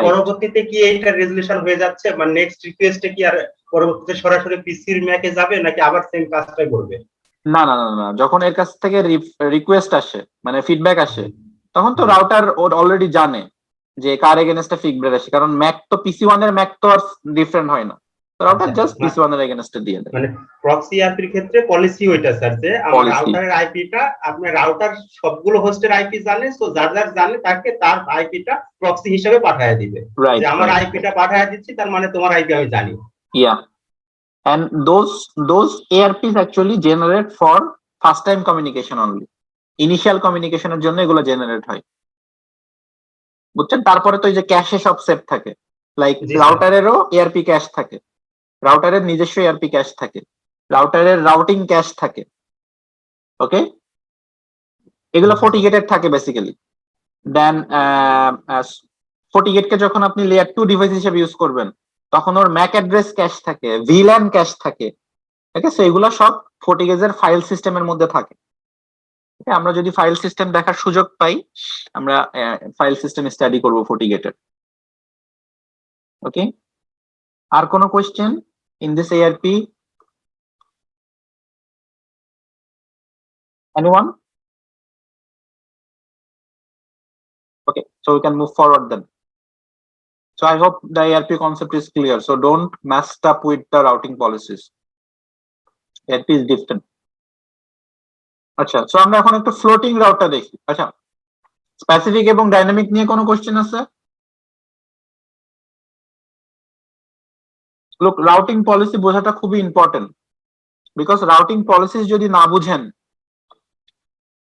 পরবর্তীতে কি এইটা রেজুলেশন হয়ে যাচ্ছে, মানে নেক্সট রিকোয়েস্টে কি আর পরবর্তীতে সরাসরি পিসির ম্যাকে যাবে নাকি আবার সেম কাজটাই করবে? না না না না, যখন এর কাছ থেকে রিকোয়েস্ট আসে মানে ফিডব্যাক আসে, তখন তো রাউটার অলরেডি জানে যে কার এগেনস্টে ফিডব্যাক আসে, কারণ ম্যাক তো পিসি ওয়ান এর ম্যাক তো আর ডিফারেন্ট হয় না, রাউটার জাস্ট পিসি ওয়ান এর এগেনস্টে দিয়ে দেয়। মানে প্রক্সি আইপির ক্ষেত্রে পলিসি ওইটা স্যার যে আমার রাউটারের আইপিটা, আপনার রাউটার সবগুলো হোস্টের আইপি জানে, সো যার যার জানে তাকে তার আইপিটা প্রক্সি হিসেবে পাঠিয়ে দিবে, যে আমার আইপিটা পাঠিয়ে দিচ্ছি তার মানে তোমার আইপি আমি জানি। Yeah, and those ARPs actually generate for first time communication only, initial কমিউনিকেশনের জন্য এগুলো জেনারেট হয়, বুঝছেন? তারপরে তো এই যে ক্যাশে সব সেভ থাকে, লাইক রাউটারেরও এআরপি ক্যাশ থাকে, রাউটারের নিজস্ব এআরপি ক্যাশ থাকে, রাউটারের রাউটিং ক্যাশ থাকে। ওকে, এগুলো ফর্টিগেটেড থাকে বেসিক্যালি। দেন ফর্টিগেটকে যখন আপনি লেয়ার 2 ডিভাইস হিসেবে ইউজ করবেন তখন ওর ম্যাক অ্যাড্রেস ক্যাশ থাকে, ভিল্যান ক্যাশ থাকে। ওকে, সো এগুলো সব ফর্টিগেটের ফাইল সিস্টেমের মধ্যে থাকে। আমরা যদি ফাইল সিস্টেম দেখার সুযোগ পাই, আমরা ফাইল সিস্টেম স্টাডি করব ফর্টিগেটের। ওকে, আর কোনো question in this ARP? Anyone? Okay, so we can move forward then. So I hope the ARP concept is clear. So don't mess up with the routing policies. ARP is different. আচ্ছা, so আমরা এখন একটু floating router দেখি। আচ্ছা, specific এবং dynamic নিয়ে কোনো question আছে? লোক, রাউটিং পলিসি বোঝাটা খুবই ইম্পর্টেন্ট, বিকজ রাউটিং পলিসি যদি না বুঝেন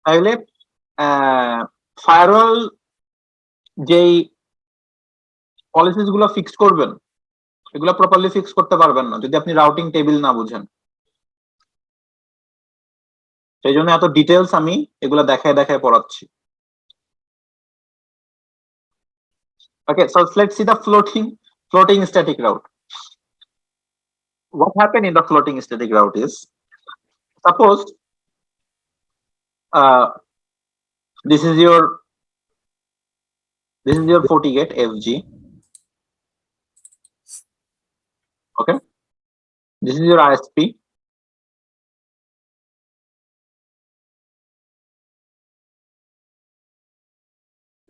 তাহলে ফায়ারওয়াল যেই পলিসিস গুলো ফিক্স করবেন এগুলো প্রপারলি ফিক্স করতে পারবেন না যদি আপনি রাউটিং টেবিল না বুঝেন। সেই জন্য এত ডিটেলস আমি এগুলো দেখায় দেখায় পড়াচ্ছি। Okay, so let's see the floating static route. what happened in the floating static route is, suppose this is your 40 gate FG. Okay, this is your ISP.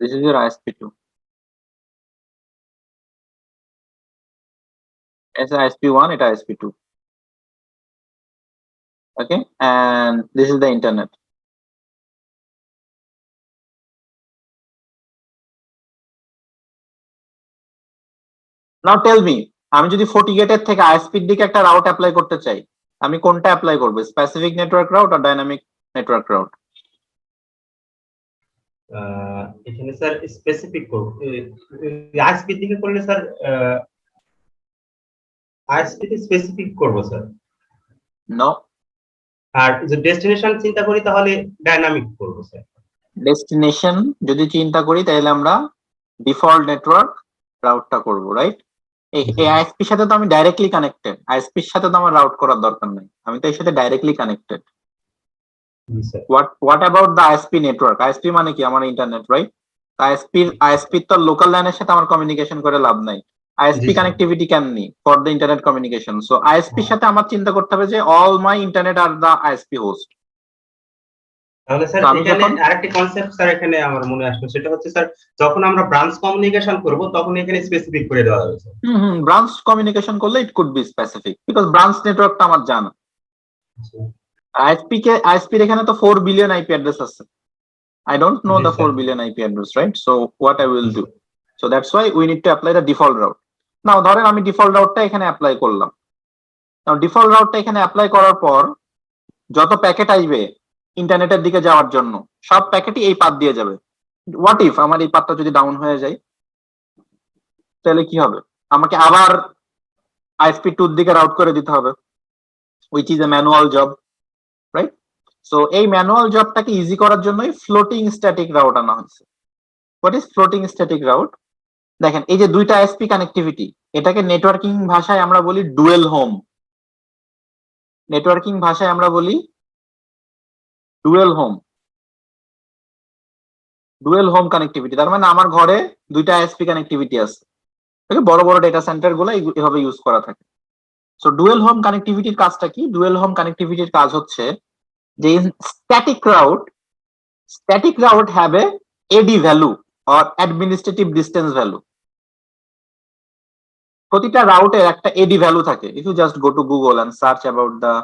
This is your ISP2. As ISP1, it ISP2. Okay, and this is the internet. Now tell me, আমি যদি 40 গেটের থেকে ISP এর দিকে একটা route apply করতে চাই, আমি কোনটা অ্যাপ্লাই করব? স্পেসিফিক নেটওয়ার্ক রাউট আর ডাইনামিক নেটওয়ার্ক রাউট? এখানে স্যার স্পেসিফিক করব, আইএসপি দিকে করলে স্যার আইএসপি তে স্পেসিফিক করব স্যার। নো। আর যে ডেস্টিনেশন চিন্তা করি তাহলে ডাইনামিক করব স্যার। ডেস্টিনেশন যদি চিন্তা করি তাহলে আমরা ডিফল্ট নেটওয়ার্ক রাউটটা করব, রাইট? এই আইএসপির সাথে তো আমি ডাইরেক্টলি কানেক্টেড, আইএসপির সাথে তো আমার রাউট করার দরকার নেই, আমি তো এর সাথে directly connected. what about the ISP network? ISP মানে কি? আমার ইন্টারনেট, রাইট? ISP তো লোকাল লাইনের সাথে আমার কমিউনিকেশন করে লাভ নাই। ISP কানেক্টিভিটি ক্যান নি for the internet communication. So ISP এর সাথে আমার চিন্তা করতে হবে যে all my internet are the ISP host. তাহলে স্যার এখানে আরেকটি কনসেপ্ট স্যার এখানে আমার মনে আসলো, সেটা হচ্ছে স্যার যখন আমরা ব্রাঞ্চ কমিউনিকেশন করব তখন এখানে স্পেসিফিক করে দেওয়া হবে স্যার। ব্রাঞ্চ কমিউনিকেশন করলে it could be specific, because branch নেটওয়ার্কটা আমার জানা। ISP এর এখানে তো 4 বিলিয়ন IP অ্যাড্রেস আছে। I don't know the 4 billion IP address, right? So what I will do? So that's why we need to apply the default route. Now ধরেন আমি default রাউটটা এখানে অ্যাপ্লাই করলাম। Now ডিফল্ট রাউটটা এখানে apply করার পর যত packet আসবে ইন্টারনেটের দিকে যাওয়ার জন্য সব প্যাকেটই এই পাথ দিয়ে যাবে। হোয়াট ইফ আমার এই পাথটা যদি ডাউন হয়ে যায়, তাহলে কি হবে? আমাকে আবার ISP2 এর দিকে রাউট করে দিতে হবে, which is a manual job, right? So এই ম্যানুয়াল জবটাকে ইজি করার জন্যই ফ্লোটিং স্ট্যাটিক রাউট আনা হয়েছে। What is floating static route? দেখেন এই যে দুইটা আইএসপি কানেক্টিভিটি, এটাকে নেটওয়ার্কিং ভাষায় আমরা বলি ডুয়েল হোম। নেটওয়ার্কিং ভাষায় আমরা বলি dual home. Dual home connectivity তার মানে আমার ঘরে দুইটা আইএসপি কানেক্টিভিটি আছে। বড় বড় ডেটা সেন্টার গুলো এভাবে ইউজ করা থাকে। সো ডুয়েল হোম কানেক্টিভিটির কাজটা কি? ডুয়েল হোম কানেক্টিভিটির কাজ হচ্ছে যে static route have a AD value or administrative distance value. প্রতিটা রাউটের একটা AD value থাকে। If you just go to Google and search about the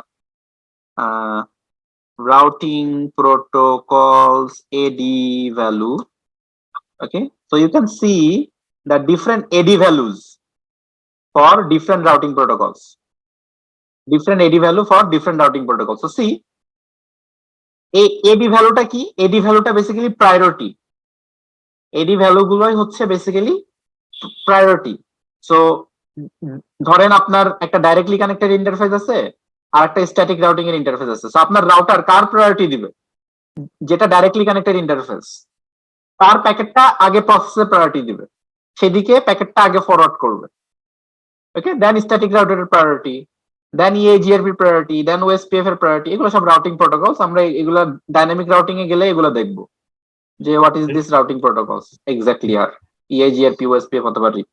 routing protocols AD value, okay, so you can see the different AD values for different routing protocols. Different AD value for different routing protocols. So see, এই এডি ভ্যালুটা কি? এডি ভ্যালুটা basically priority. এডি value গুলোই হচ্ছে basically priority. So ধরেন আপনার একটা directly connected interface আছে আর একটা স্ট্যাটিক রাউটিং এর ইন্টারফেস আছে। সো আপনার রাউটার কার প্রায়োরিটি দিবে? যেটা ডাইরেক্টলি কানেক্টেড ইন্টারফেস, তার প্যাকেটটা আগে প্রসেসে প্রায়োরিটি দিবে, সেদিকে প্যাকেটটা আগে ফরওয়ার্ড করবে। ওকে, দেন স্ট্যাটিক রাউটারের প্রায়োরিটি, দেন EAGRP প্রায়োরিটি, দেন OSPF এর প্রায়োরিটি। এগুলো সব রাউটিং প্রোটোকলস। আমরা এগুলো ডাইনামিক রাউটিং এ গেলে এগুলো দেখবো যে what is this routing protocols exactly. আর EAGRP, OSPF অথবা RIP।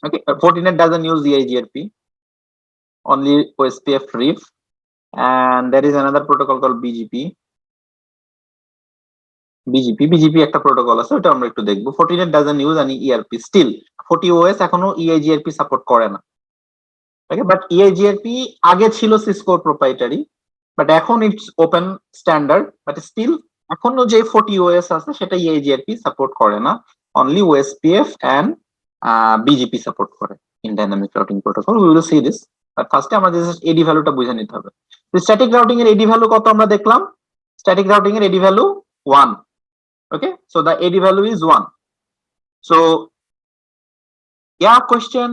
Okay, Fortinet doesn't use EAGRP, only OSPF, RIP, and there is another protocol called BGP একটা প্রোটোকল আছে, ওটা আমরা একটু দেখবো। Fortinet doesn't use any ERP, still FortiOS এখনো EAGRP support করে না। Okay, but EAGRP আগে ছিল সিসকো প্রোপ্রাইটারি, বাট এখন it's open standard, but still এখনো যে 40OS আছে সেটা EAGRP সাপোর্ট করে না, only OSPF and BGP support করে in dynamic routing protocol. We will see this, but ফার্স্টে আমাদের এডি ভ্যালুটা বুঝে নিতে হবে। স্ট্যাটিক রাউটিং এর এডি ভ্যালু কত আমরা দেখলাম? স্ট্যাটিক রাউটিং এর AD value 1। Okay, so the AD value is 1। So yeah, question.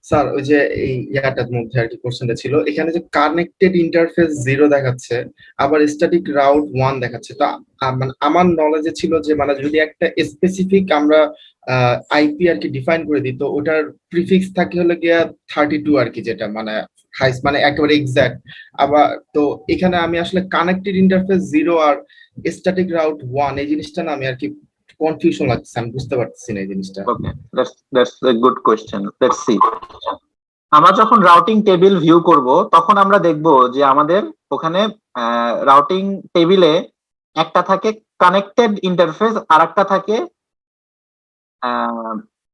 Sir ওই যে এই ইয়াটার মধ্যে আর কি কোশ্চেনটা ছিল, এখানে যে কানেক্টেড ইন্টারফেস 0 দেখাচ্ছে, আবার স্ট্যাটিক রাউট 1 দেখাচ্ছে। তো মানে আমার নলেজে ছিল যে মানে যদি একটা স্পেসিফিক আমরা আইপি আর কি ডিফাইন করে দিই, তো ওটার প্রিফিক্স থাকে হলো গিয়া 32 আর কি, যেটা মানে হাইস্ট মানে একেবারে এক্সাক্ট। আবার তো এখানে আমি আসলে কানেক্টেড ইন্টারফেস 0 আর স্ট্যাটিক রাউট 1 এই জিনিসটা না আমি আর কি কনফিউশন লাগছে, আমি বুঝতে পারতেছি না এই জিনিসটা। Okay, that's a good question. Let's see. আমরা যখন রাউটিং টেবিল ভিউ করব তখন আমরা দেখব যে আমাদের ওখানে রাউটিং টেবিলে একটা থাকে কানেক্টেড ইন্টারফেস আর একটা থাকে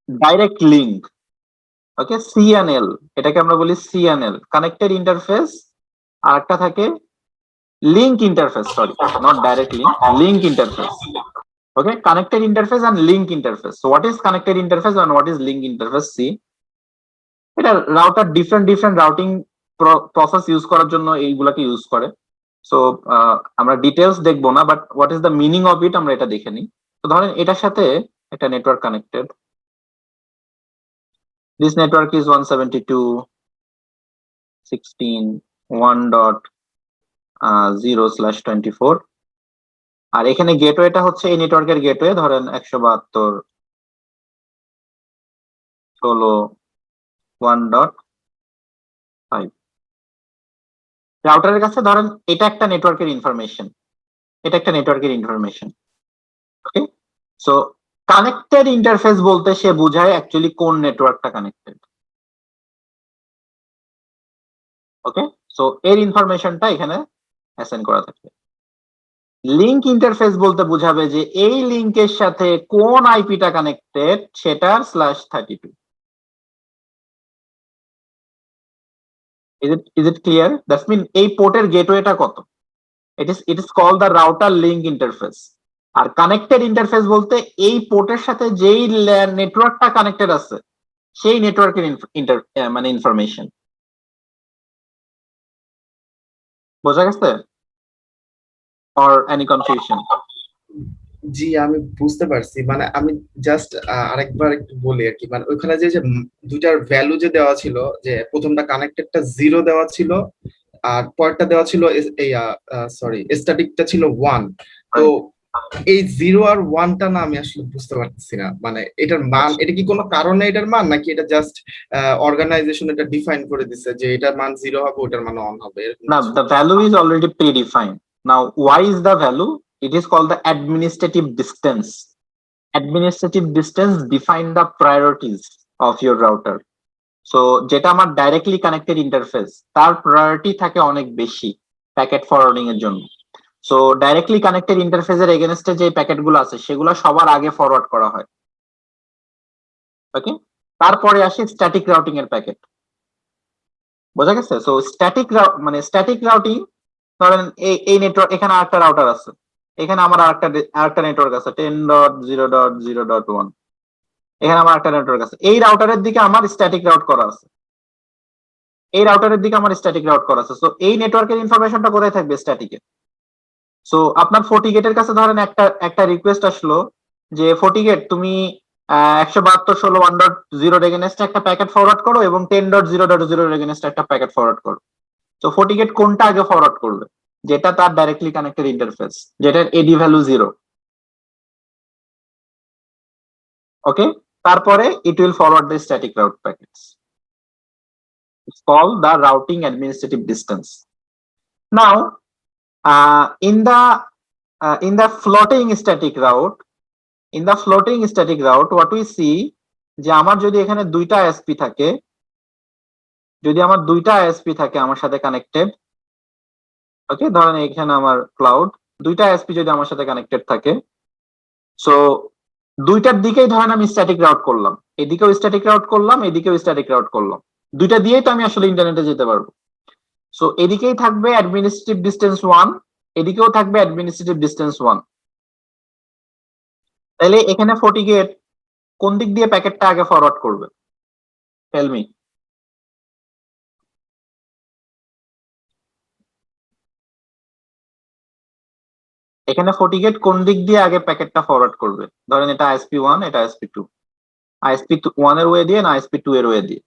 ডাইরেক্ট লিঙ্ক। ওকে, সিএনএল, এটাকে আমরা বলি সিএনএল, কানেক্টেড ইন্টারফেস। আর একটা থাকে link interface, sorry not direct link, link interface. Okay, connected interface and link interface. So what is connected interface and what is link interface? See, এটা router different routing process use করার জন্য এইগুলাকে use করে। So আমরা details দেখবো না, but what is the meaning of it আমরা এটা দেখে নিই। তো ধরেন এটার সাথে একটা network connected, this network is 172.1.0/24, আর এখানে গেটওয়েটা হচ্ছে এই নেটওয়ার্কের গেটওয়ে, ধরেন 172.1.5। রাউটারের কাছে ধরেন এটা একটা নেটওয়ার্কের ইনফরমেশন, এটা একটা নেটওয়ার্কের ইনফরমেশন। ওকে, সো কানেক্টেড ইন্টারফেস বলতে সে বোঝায় অ্যাকচুয়ালি কোন নেটওয়ার্কটা কানেক্টেড। ওকে, সো এর ইনফরমেশনটা এখানে অ্যাসাইন করা থাকে। লিংক ইন্টারফেস বলতে বোঝাবে যে এই লিংকের সাথে কোন আইপিটা কানেক্টেড সেটার /32। Is it clear? That means এই পোর্টের গেটওয়েটা কত, it is called the router link interface। Are connected interface বলতে এই পোর্টের সাথে যেই নেটওয়ার্কটা কানেক্টেড আছে সেই নেটওয়ার্কের মানে ইনফরমেশন। বোঝা গেছে? or any confusion? জি আমি বুঝতে পারছি, মানে আমি জাস্ট আরেকবার একটু বলি আর কি, মানে ওইখানে যে দুইটার ভ্যালু যে দেওয়া ছিল, যে প্রথমটা কানেক্টেডটা 0 দেওয়া ছিল আর পরেরটা দেওয়া ছিল এই সরি স্ট্যাটিকটা ছিল 1। তো এই 0 আর 1টা না আমি আসলে বুঝতে পারতেছি না, মানে এটার মান, এটা কি কোনো কারণে এটার মান, নাকি এটা জাস্ট অর্গানাইজেশন এটা ডিফাইন করে দিছে যে এটার মান 0 হবে ওটার মান 1 হবে এরকম না, কিছু? the value is already predefined. Now why is the value? It is called the administrative distance. Administrative distance define the priorities of your router. So যেটা আমার ডাইরেক্টলি কানেক্টেড ইন্টারফেস তার প্রায়োরিটি থাকে অনেক বেশি প্যাকেট ফরওয়ার্ডিং এর জন্য। So directly connected ইন্টারফেসের এগেনস্টে যে প্যাকেটগুলো আছে সেগুলো সবার আগে ফরওয়ার্ড করা হয়। ওকে, তারপরে আসে স্ট্যাটিক রাউটিং এর প্যাকেট। বোঝা গেছে? সো মানে স্ট্যাটিক রাউটিং, ধরেন এই নেটওয়ার্ক, এখানে আরেকটা রাউটার আছে, এখানে আমার আরেকটা নেটওয়ার্ক আছে 10.0.0.1, এখানে আমার একটা নেটওয়ার্ক আছে। এই রাউটারের দিকে আমার স্ট্যাটিক রাউট করা আছে, এই রাউটারের দিকে আমার স্ট্যাটিক রাউট করা আছে। সো এই নেটওয়ার্কের ইনফরমেশনটা কোথায় থাকবে? স্ট্যাটিকে। সো আপনার ফর্টিগেটের কাছে ধরেন একটা রিকোয়েস্ট আসলো যে ফর্টিগেট তুমি 172.16.1.0 এগেনস্টে একটা প্যাকেট ফরওয়ার্ড করো এবং 10.0.0 এগেনস্টে একটা প্যাকেট ফরওয়ার্ড করো। তো ফর্টিগেট কোনটা আগে ফরওয়ার্ড করবে? যেটা তার ডাইরেক্টলি কানেক্টেড ইন্টারফেস, যেটার এডি ভ্যালু 0। ওকে, তারপরে it will forward the static route packets. It's called the routing administrative distance. Now in the floating static route, what we see যে আমার যদি এখানে দুইটা আইএসপি থাকে, আমার সাথে কানেক্টেড, ওকে ধরেন এখানে আমার ক্লাউড, দুইটা আইএসপি যদি আমার সাথে কানেক্টেড থাকে, সো দুইটার দিকেই ধরেন আমি স্ট্যাটিক রাউট করলাম, এদিকেও স্ট্যাটিক রাউট করলাম, এদিকেও স্ট্যাটিক রাউট করলাম, দুইটা দিয়েই তো আমি আসলে ইন্টারনেটে যেতে পারবো। সো এদিকেই থাকবে অ্যাডমিনিস্ট্রেটিভ ডিসটেন্স 1, এদিকেও থাকবে অ্যাডমিনিস্ট্রেটিভ ডিসটেন্স 1। তাহলে এখানে ফর্টিগেট কোন দিক দিয়ে প্যাকেটটা আগে ফরওয়ার্ড করবে? Tell me. এখানে ফর্টিগেট কোন দিক দিয়ে আগে প্যাকেটটা ফরওয়ার্ড করবে? ধরেন এটা আইএসপি 1, এটা আইএসপি 2, আইএসপি 1 এর ওয়ে দিয়ে না আইএসপি 2 এর ওয়ে দিয়ে?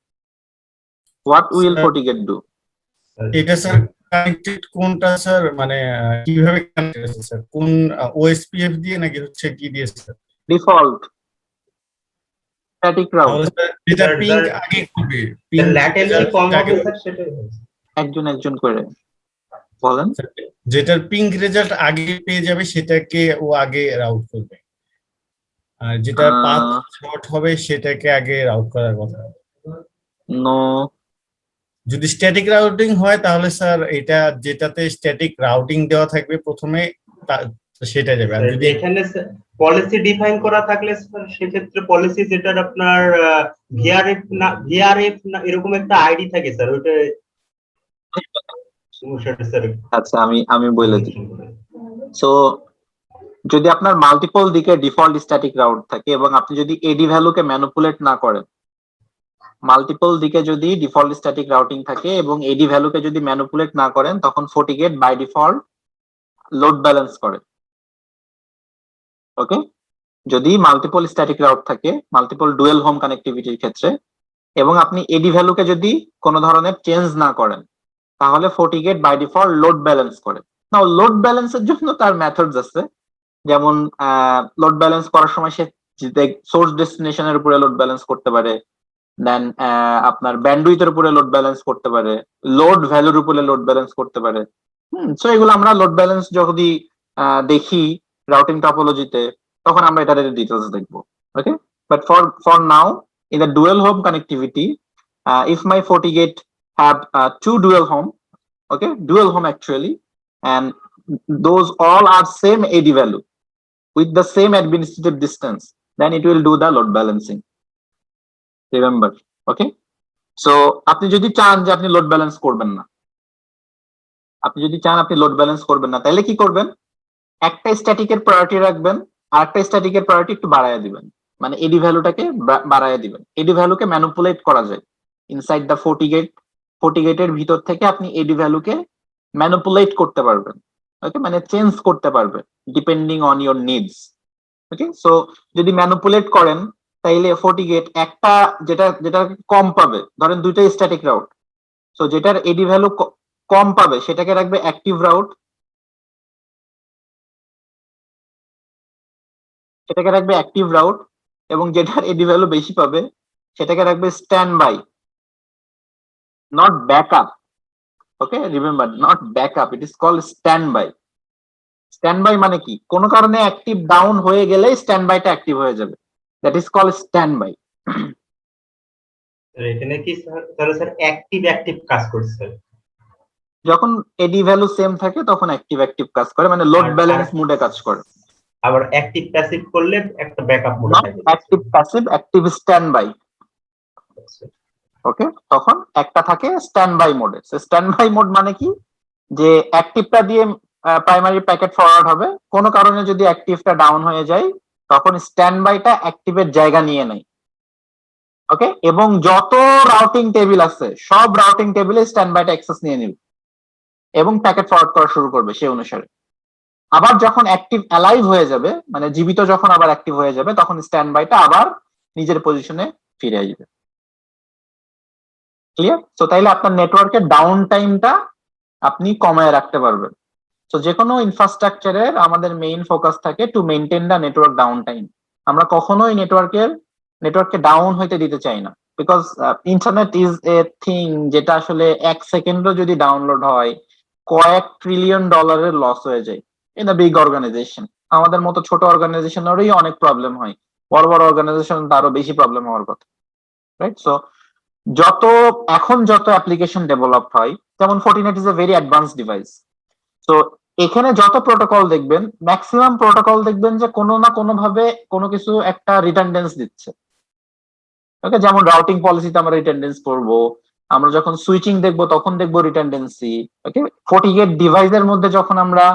What will Sir, FortiGate do? এটা স্যার কানেক্টেড কোনটা স্যার, মানে কিভাবে কানেক্টেড আছে স্যার, কোন ওএসপিএফ দিয়ে নাকি হচ্ছে কি দিয়ে স্যার? Default static route. তাহলে স্যার যেটা Sir, পিং sir, আগে করবে, পিং ল্যাটেন্সি কম হবে স্যার, সেটাই বলছি। একজন করে বলেন। যেটার পিং রেজাল্ট আগে পেয়ে যাবে সেটাকে ও আগে রাউট করবে, আর যেটা পাথ শর্ট হবে সেটাকে আগে রাউট করার কথা। নো, যদি স্ট্যাটিক রাউটিং হয় তাহলে স্যার এটা যেটাতে স্ট্যাটিক রাউটিং দেওয়া থাকবে প্রথমে সেটা যাবে। আর যদি এখানে পলিসি ডিফাইন করা থাকলে স্যার সেক্ষেত্রে পলিসি যেটার আপনার ভিআরএফ না এরকম একটা আইডি থাকে স্যার, ওটা স্যার। আচ্ছা আমি বলে দিই। সো যদি আপনার মাল্টিপল দিকে ডিফল্ট স্ট্যাটিক রাউট থাকে এবং আপনি যদি এডি ভ্যালুকে ম্যানিপুলেট না করেন, মাল্টিপল দিকে যদি ডিফল্ট স্ট্যাটিক রাউটিং থাকে এবং এডি ভ্যালুকে যদি ম্যানিপুলেট না করেন, তখন FortiGate by default load balance করে। ওকে, যদি মাল্টিপল স্ট্যাটিক রাউট থাকে, মাল্টিপল ডুয়েল হোম কানেক্টিভিটির ক্ষেত্রে, এবং আপনি এডি ভ্যালুকে যদি কোনো ধরনের চেঞ্জ না করেন, তাহলে FortiGate by default load balance করে। নাও লোড ব্যালেন্সের জন্য তার মেথডস আছে, যেমন লোড ব্যালেন্স করার সময় সে সোর্স ডেস্টিনেশনের উপরে লোড ব্যালেন্স করতে পারে, দেন আপনার ব্যান্ডউইথের উপরে লোড ব্যালেন্স করতে পারে, লোড ভ্যালুর উপরে লোড ব্যালেন্স করতে পারে। সো এগুলো আমরা লোড ব্যালেন্স যদি দেখি রাউটিং টপোলজিতে, তখন আমরা এটার ডিটেলস দেখবো। Okay, but for now in the dual home connectivity, if my FortiGate have two dual home, okay, dual home actually, and those all are same AD value with the same administrative distance, then it will do the load balancing. Remember, okay? So আপনি যদি চান যে আপনি load balance করবেন না, তাহলে কি করবেন? একটা স্ট্যাটিকের প্রায়োরিটি রাখবেন, আর একটা স্ট্যাটিকের প্রায়োরিটি একটু বাড়ায় দিবেন, মানে এডি ভ্যালুটাকে বাড়ায় দিবেন। এডি ভ্যালুকে ম্যানিপুলেট করা যায় ইনসাইড দ্য FortiGate-এর ভিতর থেকে আপনি এডি ভ্যালুকে ম্যানিপুলেট করতে পারবেন। ওকে, মানে চেঞ্জ করতে পারবেন depending on your needs. Okay, so যদি ম্যানিপুলেট করেন তাইলে FortiGate একটা যেটা কম পাবে, ধরেন দুইটাই স্ট্যাটিক রাউট, সো যেটার এডি ভ্যালু কম পাবে সেটাকে রাখবে অ্যাক্টিভ রাউট, এবং যেটার এডি ভ্যালু বেশি পাবে সেটাকে রাখবে stand by, not backup. Okay, remember, not backup, it is called stand by. Stand by মানে কি? কোনো কারণে অ্যাক্টিভ ডাউন হয়ে গেলে স্ট্যান্ড বাইটা অ্যাক্টিভ হয়ে যাবে, that is called stand by. এখানে কি তাহলে স্যার অ্যাক্টিভ কাজ করছে? যখন এডি ভ্যালু সেম থাকে তখন অ্যাক্টিভ কাজ করে, মানে লোড ব্যালেন্স মোডে কাজ করে। আবার অ্যাক্টিভ প্যাসিভ করলে একটা ব্যাকআপ মোড থাকে। Active passive, active standby. Okay, তখন একটা থাকে স্ট্যান্ড বাই মোডে। স্ট্যান্ড বাই মোড মানে কি? যে অ্যাক্টিভটা দিয়ে প্রাইমারি প্যাকেট ফরওয়ার্ড হবে, কোনো কারণে যদি অ্যাক্টিভটা ডাউন হয়ে যায় তখন স্ট্যান্ড বাইটা অ্যাক্টিভের জায়গা নিয়ে নেয়। ওকে, এবং যত রাউটিং টেবিল আছে সব রাউটিং টেবিলে স্ট্যান্ড বাইটা অ্যাক্সেস নিয়ে নেবে এবং প্যাকেট ফরওয়ার্ড করা শুরু করবে সেই অনুসারে। আবার যখন অ্যাক্টিভ অ্যালাইভ হয়ে যাবে, মানে জীবিত যখন আবার অ্যাক্টিভ হয়ে যাবে, তখন স্ট্যান্ড বাইটা আবার নিজের পজিশনে ফিরে আসবে। ক্লিয়ার? সো তাইলে আপনার নেটওয়ার্কের ডাউন টাইমটা আপনি কমায় রাখতে পারবেন। সো যে কোনো ইনফ্রাস্ট্রাকচারের আমাদের মেইন ফোকাস থাকে to maintain the network down time. আমরা কখনোই নেটওয়ার্ককে ডাউন হইতে দিতে চাই না, because internet is a thing যেটা আসলে 1 সেকেন্ডও যদি ডাউনলোড হয় কয়েক ট্রিলিয়ন ডলারের লস হয়ে যায় ইন আ বিগ অর্গানাইজেশন। আমাদের মতো ছোট অর্গানাইজেশনেরই অনেক প্রবলেম হয়, বড় বড় অর্গানাইজেশন আরো বেশি প্রবলেম হওয়ার কথা, রাইট? সো যত অ্যাপ্লিকেশন ডেভেলপ হয়, যেমন Fortinet is a very advance device, তো এখানে যত প্রোটোকল দেখবেন, ম্যাক্সিমাম প্রোটোকল দেখবেন যে কোনো না কোনো ভাবে কোনো কিছু একটা রিটার্নডেন্স দিচ্ছে। ওকে, যেমন রাউটিং পলিসিতে আমরা রিটার্নডেন্স করব, আমরা যখন সুইচিং দেখবো তখন দেখবো রিটার্নডেন্সি। ওকে, FortiGate ডিভাইসের মধ্যে যখন আমরা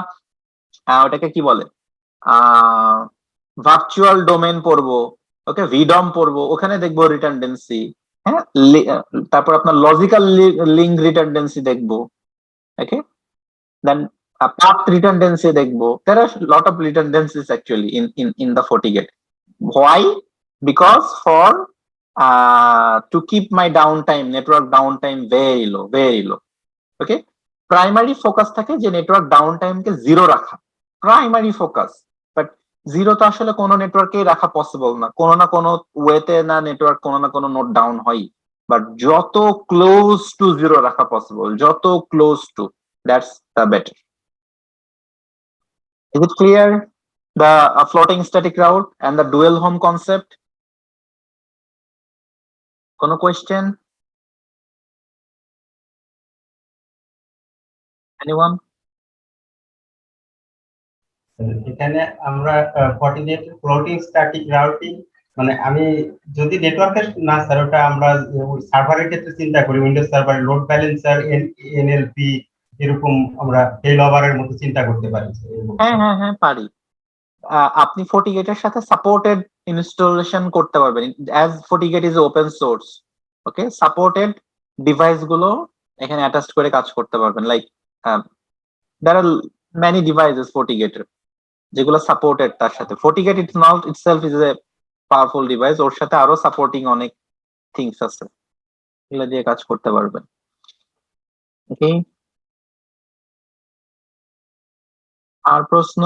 ওটাকে কি বলে ভার্চুয়াল ডোমেন পড়বো, ওকে, ভিডম পড়বো, ওখানে দেখবো রিটার্নডেন্সি। হ্যাঁ, তারপর আপনার লজিক্যাল লিঙ্ক রিটার্নডেন্সি দেখবো। ওকে, দেন path redundancy দেখবো। There are lot of redundancies actually in the FortiGate. Why? Because for to keep my downtime, network downtime very low, very low. Okay, primary focus থাকে যে নেটওয়ার্ক ডাউন টাইমকে জিরো রাখা, primary focus. But zero তো আসলে কোনো নেটওয়ার্কেই রাখা possible না, কোনো না কোনো ওয়েতে না নেটওয়ার্ক কোনো না কোনো নোট ডাউন হয়। বাট যত ক্লোজ টু জিরো রাখা পসিবল, যত close two, that's the better. Is it clear? The floating static route and the dual home concept? কোনো question? Anyone? এখানে আমরা কোঅর্ডিনেট ফ্লোটিং স্ট্যাটিক রাউটিং, মানে আমি যদি নেটওয়ার্কের না স্যার, ওটা আমরা সার্ভারের ক্ষেত্রে চিন্তা করি, Windows server load balancer, NLP, এরকম আমরা ফেল ওভারের মতো চিন্তা করতে পারি। হ্যাঁ হ্যাঁ হ্যাঁ পারি। আপনি FortiGate এর সাথে সাপোর্টেড ইনস্টলেশন করতে পারবেন, as FortiGate is open source. Okay, supported device গুলো এখানে অ্যাটাচ করে কাজ করতে পারবেন। Like there are many devices FortiGate এর যেগুলো সাপোর্টেড তার সাথে। FortiGate itself is a powerful device, ওর সাথে আরো সাপোর্টিং অনেক থিংস আছে, এগুলো দিয়ে কাজ করতে পারবেন। ওকে, আর প্রশ্ন?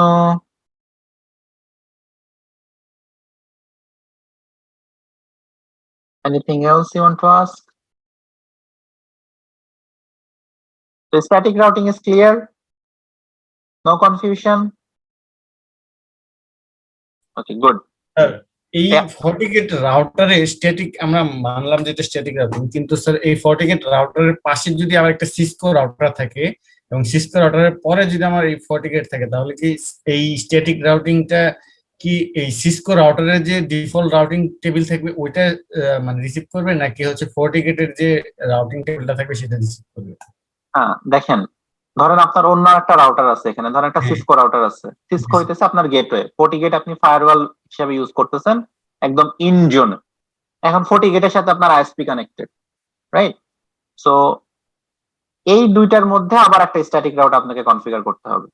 Anything else you want to ask? The static routing is clear? No confusion? Okay, good. এই Yeah. FortiGate রাউটারে স্ট্যাটিক আমরা মানলাম যে এটা স্ট্যাটিক রাউটিং, কিন্তু স্যার এই FortiGate রাউটারের পাশে যদি আবার একটা সিসকো রাউটার থাকে এবং সিসকো রাউটারের পরে যদি আমার এই FortiGate থাকে, তাহলে কি এই স্ট্যাটিক রাউটিংটা কি এই সিসকো রাউটারের যে ডিফল্ট রাউটিং টেবিল থাকবে ওইটা মানে রিসিভ করবে, নাকি হচ্ছে FortiGate এর যে রাউটিং টেবিলটা থাকবে সেটা রিসিভ করবে? হ্যাঁ দেখেন, ধরেন আপনার অন্য একটা রাউটার আছে এখানে, ধরেন একটা সিসকো রাউটার আছে, সিসকো হইতেছে আপনার গেটওয়ে, FortiGate আপনি ফায়ারওয়াল হিসেবে ইউজ করতেছেন একদম ইন জোন। এখন FortiGate এর সাথে আপনার আইএসপি কানেক্টেড, রাইট? সো এই দুইটার মধ্যে আবার একটা স্ট্যাটিক রাউট আপনাকে কনফিগার করতে হবে,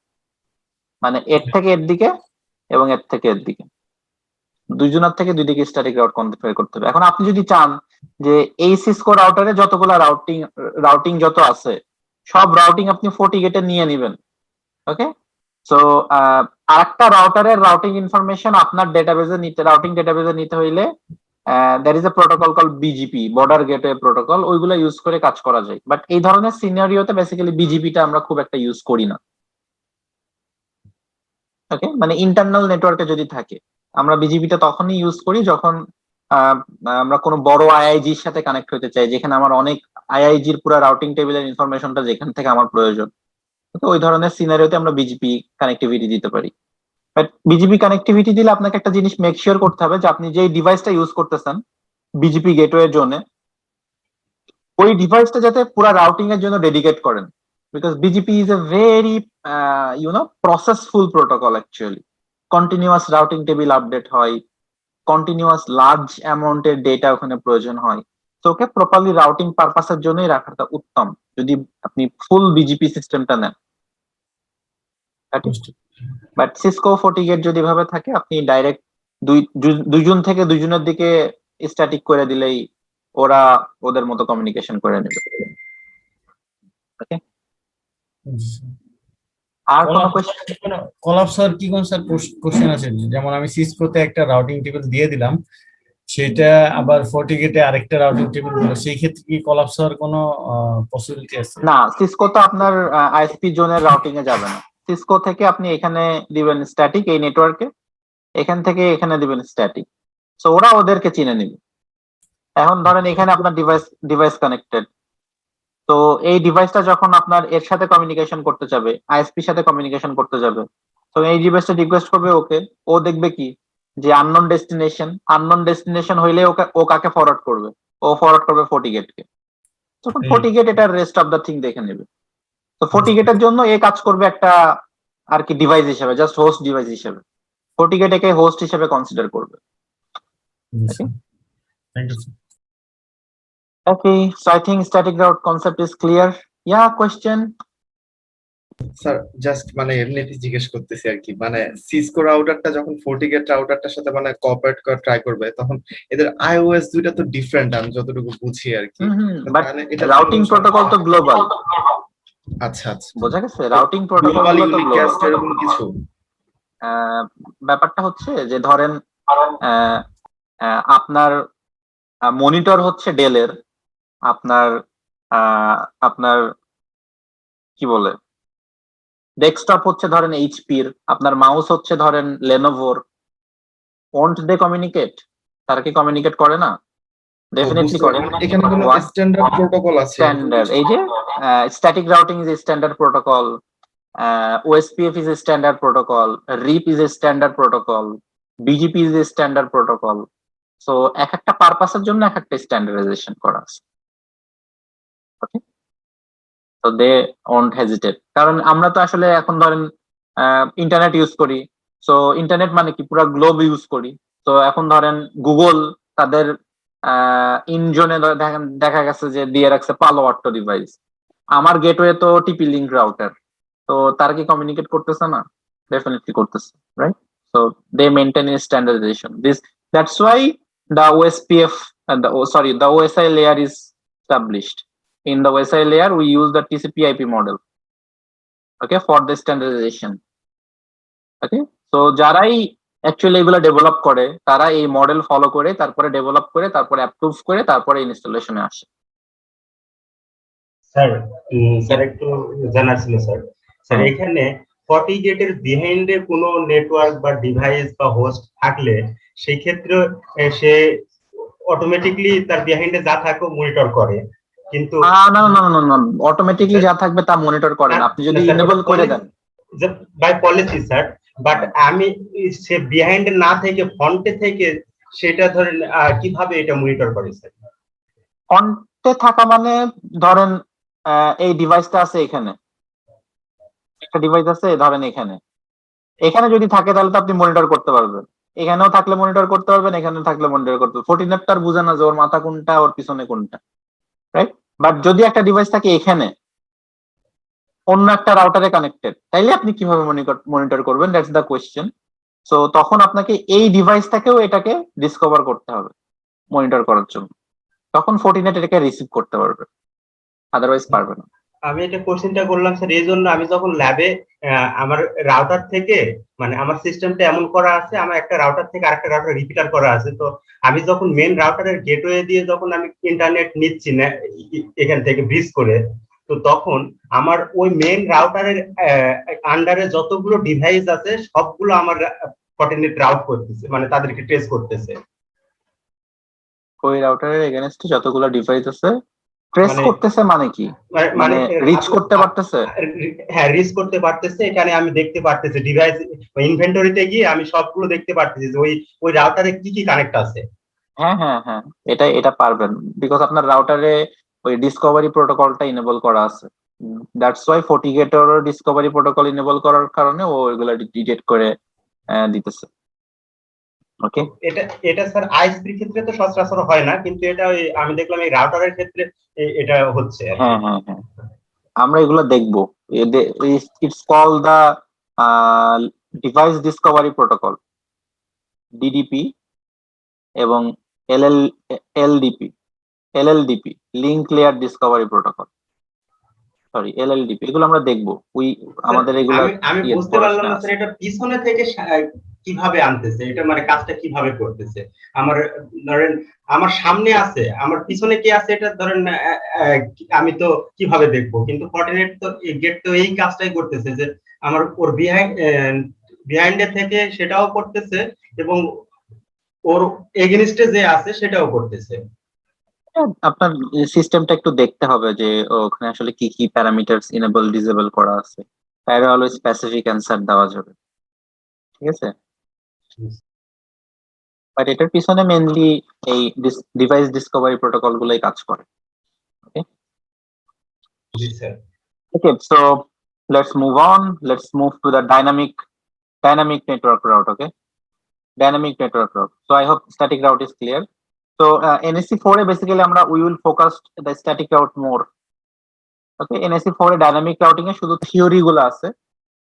মানে এর থেকে এর দিকে এবং এর থেকে এর দিকে, দুইজনের থেকে দুই দিকে স্ট্যাটিক রাউট কনফিগার করতে হবে। এখন আপনি যদি চান যে এই সিসকো রাউটারে যতগুলো রাউটিং যত আছে সব রাউটিং আপনি FortiGate এ নিয়ে নেবেন, ওকে? সো আরেকটা রাউটারের রাউটিং ইনফরমেশন আপনার ডেটাবেজে নিতে, রাউটিং ডেটাবেজে নিতে হইলে there is a protocol call BGP, border gateway protocol, ওইগুলো ইউজ করে কাজ করা যায়। বাট এই ধরনের সিনারিওতে বেসিক্যালি বিজিপিটা আমরা খুব একটা ইউজ করি না। ওকে, মানে ইন্টারনাল নেটওয়ার্কে যদি থাকে আমরা বিজিপিটা তখনই ইউজ করি যখন আমরা কোনো বড় আইআইজির সাথে কানেক্ট হতে চাই, যেখানে আমার অনেক আইআইজির পুরো রাউটিং টেবিলের ইনফরমেশনটা যেখান থেকে আমার প্রয়োজন, তো ওই ধরনের সিনারিওতে আমরা বিজিপি কানেক্টিভিটি দিতে পারি। বাট বিজিপি কানেক্টিভিটি দিলে আপনাকে একটা জিনিস মেক শিওর করতে হবে যে আপনি যেই ডিভাইসটা ইউজ করতেছেন বিজিপি গেটওয়ের জন্য, ওই ডিভাইসটা যাতে পুরো রাউটিং এর জন্য ডেডিকেট করেন, because BGP is a very processful protocol actually. Continuous routing table update হয়, কন্টিনিউয়াস লার্জ অ্যামাউন্টের ডেটা ওখানে প্রয়োজন হয়, তো ওকে প্রপারলি রাউটিং পারপাসের জন্যই রাখাটা উত্তম যদি আপনি ফুল বিজিপি সিস্টেমটা নেন। বাট সিসকো FortiGate যদি ভাবে থাকে, আপনি ডাইরেক্ট দুইজন থেকে দুইজনের দিকে স্ট্যাটিক করে দিলেই ওরা ওদের মতো কমিউনিকেশন করে নেবে। ওকে, আর কোনো কোশ্চেন? কোলাপসার কি কোন স্যার কোশ্চেন আছে? যেমন আমি সিসকোতে একটা রাউটিং টেবিল দিয়ে দিলাম, সেটা আবার FortiGate এ আরেকটা রাউটিং টেবিল দিল, সেই ক্ষেত্রে কি কোলাপস হওয়ার কোনো পসিবিলিটি আছে? না, সিসকো তো আপনার আইএসপি জোনের রাউটিং এ যাবে না। সিসকো থেকে আপনি এখানে দিবেন স্ট্যাটিক এই নেটওয়ার্কে, এখান থেকে এখানে দিবেন স্ট্যাটিক, সো ওরা ওদেরকে চিনে নেবে। এখন ধরেন এখানে আপনার ডিভাইস কানেক্টেড, তো এই ডিভাইসটা যখন আপনার এর সাথে কমিউনিকেশন করতে যাবে, আইএসপির সাথে কমিউনিকেশন করতে যাবে, তো এই ডিভাইসটা রিকোয়েস্ট করবে ওকে, ও দেখবে কি যে আননোন ডেস্টিনেশন হইলে ও কাকে ফরওয়ার্ড করবে, ও ফরওয়ার্ড করবে FortiGate কে। তখন FortiGate এটার রেস্ট অফ দ্য থিং দেখে নেবে। তো FortiGate এর জন্য এ কাজ করবে একটা আর কি ডিভাইস হিসেবে, জাস্ট হোস্ট ডিভাইস হিসেবে, FortiGate একে হোস্ট হিসেবে কনসিডার করবে। Thank you. Okay, so I think static route concept is clear. Yeah, question? Sir just মানে এমনিতে জিজ্ঞেস করতেছি আর কি, মানে সিসকো রাউটারটা যখন ফর্টিগেট রাউটারটার সাথে মানে কোঅপারেট করা ট্রাই করবে, তখন এদের আইওএস দুইটা তো ডিফারেন্ট আমি যতটুকু বুঝি আর কি। বাট তাহলে এটা রাউটিং প্রটোকল তো গ্লোবাল। আচ্ছা আচ্ছা, বোঝা গেছে, রাউটিং প্রটোকল গ্লোবাল গুলো তো ইউনিক গ্লোবাল। ক্যাস্ট এরকম কিছু। ব্যাপারটা হচ্ছে যে ধরেন আহ, আপনার মনিটর হচ্ছে ডেলের, আপনার আপনার কি বলে ডেস্কটপ হচ্ছে ধরেন এইচপির, আপনার মাউস হচ্ছে ধরেন লেনোভোর। Won't they communicate? তারা কি কমিউনিকেট করে না? ডেফিনেটলি করে। এখানে কোনো স্ট্যান্ডার্ড প্রোটোকল আছে? স্ট্যান্ডার্ড, এই যে static routing is a standard protocol, OSPF is a standard protocol, RIP is a standard protocol, BGP is a standard protocol. So এক একটা পারপাসের জন্য এক একটা স্ট্যান্ডার্ডাইজেশন করা আছে। ওকে, তো দে ওন্ট হেজিটেট, কারণ আমরা তো আসলে এখন ধরেন ইন্টারনেট ইউজ করি। সো ইন্টারনেট মানে কি, পুরো গ্লোব ইউজ করি। তো এখন ধরেন গুগল তাদের ইনজোনে দেখা গেছে যে দিয়ে রাখছে পালো আল্টো ডিভাইস। আমার গেটওয়ে তো টিপি লিঙ্ক রাউটার, তো তারা কি কমিউনিকেট করতেছে না? ডেফিনেটলি করতেছে, right? So they maintain a standardization, that's why the OSPF and the OSI layer is established. In the OSI layer we use the TCP/IP model, okay, for the standardization. Okay, so যারাই actually এগুলো develop করে তারা এই model follow করে, তারপরে develop করে, তারপরে approve করে, তারপরে ইনস্টলেশনে আসে। স্যার স্যার একটু জানার ছিল স্যার। স্যার এখানে ফর্টিগেটের বিহাইন্ডে কোনো নেটওয়ার্ক বা ডিভাইস বা হোস্ট থাকলে সেই ক্ষেত্রে সে অটোমেটিকলি তার বিহাইন্ডে যা থাকে মনিটর করে, কিন্তু না না না না, অটোমেটিকলি যা থাকবে তা মনিটর করে না, আপনি যদি ইনেবল করে দেন। বাই পলিসি স্যার, বাট আমি সে বিহাইন্ডে না থেকে ফ্রন্টে থেকে সেটা ধরেন কিভাবে এটা মনিটর করে স্যার? ফ্রন্টে থাকা মানে ধরেন এই ডিভাইসটা আছে এখানে, একটা ডিভাইস আছে ধরেন এখানে, এখানে যদি থাকে তাহলে তো আপনি মনিটর করতে পারবেন। এখানেও থাকলে মনিটর করতে পারবেন, এখানেও থাকলে মনিটর করতে পারবেন। ফোর্টিনেট তার বুঝে না যে ওর মাথা কোনটা ওর পিছনে কোনটা, রাইট? বাট যদি একটা ডিভাইস থাকে এখানে অন্য একটা রাউটারে কানেক্টেড, তাইলে আপনি কিভাবে মনিটর করবেন? That's the question. সো তখন আপনাকে এই ডিভাইসটাকেও এটাকে ডিসকভার করতে হবে মনিটর করার জন্য, তখন ফোর্টিনেট এটাকে রিসিভ করতে পারবে, আদারওয়াইজ পারবে না। আমি এটা কোশ্চেনটা করলাম স্যার এই জন্য, আমি যখন ল্যাবে আমার রাউটার থেকে মানে আমার সিস্টেমটা এমন করা আছে, আমার একটা রাউটার থেকে আরেকটা রাউটার রিপিটার করা আছে, তো আমি যখন মেন রাউটারের গেটওয়ে দিয়ে যখন আমি ইন্টারনেট নিচ্ছি না এখান থেকে ব্রিজ করে, তো তখন আমার ওই মেন রাউটারের আন্ডারে যতগুলো ডিভাইস আছে সবগুলো আমার ফর্টিনেট রাউট করতেছে, মানে তাদেরকে ট্রেস করতেছে। ওই রাউটারের এগেইনস্টে যতগুলো ডিভাইস আছে ট্রেস করতেছে মানে কি? মানে রিচ করতে পারতেছে? হ্যাঁ, রিচ করতে পারতেছে। এখানে আমি দেখতে পারতেছি ডিভাইস ইনভেন্টরিতে গিয়ে আমি সবগুলো দেখতে পারতেছি যে ওই রাউটারে কি কি কানেক্ট আছে। হ্যাঁ হ্যাঁ হ্যাঁ, এটা পারবেন, বিকজ আপনার রাউটারে ওই ডিসকভারি প্রোটোকলটা ইনেবল করা আছে। দ্যাটস ওয়াই ফর্টিগেটের ডিসকভারি প্রোটোকল ইনেবল করার কারণে ও এগুলা ডিটেক্ট করে দিতেছে। ওকে, এটা স্যার আইএসপির ক্ষেত্রে তো সচরাচর হয় না, কিন্তু এটা আমি দেখলাম এই রাউটারের ক্ষেত্রে এটা হচ্ছে। হ্যাঁ হ্যাঁ হ্যাঁ, আমরা এগুলো দেখবো। It's call the device discovery protocol, DDP, এবং LLDP, link layer discovery protocol, sorry LLDP, এগুলো আমরা দেখবো। আমাদের এগুলো আমি বুঝতে পারলাম না স্যার, এটা পিছনে থেকে কিভাবে আনতেছে, এটা মানে কাজটা কিভাবে করতেছে। আমার ধরেন আমার সামনে আছে, আমার পিছনে কি আছে এটা ধরেন আমি তো কিভাবে দেখবো, কিন্তু ফর্টিনেট তো গেট তো এই কাজটাই করতেছে যে আমার ওর বিহাইন্ডে থেকে সেটাও করতেছে এবং ওর এগেইনস্টে যে আছে সেটাও করতেছে। আপনার সিস্টেমটা একটু দেখতে হবে যে ওখানে আসলে কি কি প্যারামিটারস ইনেবল ডিসেবল করা আছে, তাহলে হলো স্পেসিফিক অ্যানসার দেওয়া যাবে। ঠিক আছে, বাট এটার পিছনে মেইনলি এই ডিভাইস ডিসকভারি প্রোটোকল গুলোই কাজ করে। ওকে, জি sir. Okay, so let's move on. Let's move to the dynamic network route. Okay, dynamic network route. So I hope static route is clear. So NSC 4 basically we will focus the static route more. Okay, NSC 4 এ dynamic routing এ শুধু theory গুলো আছে,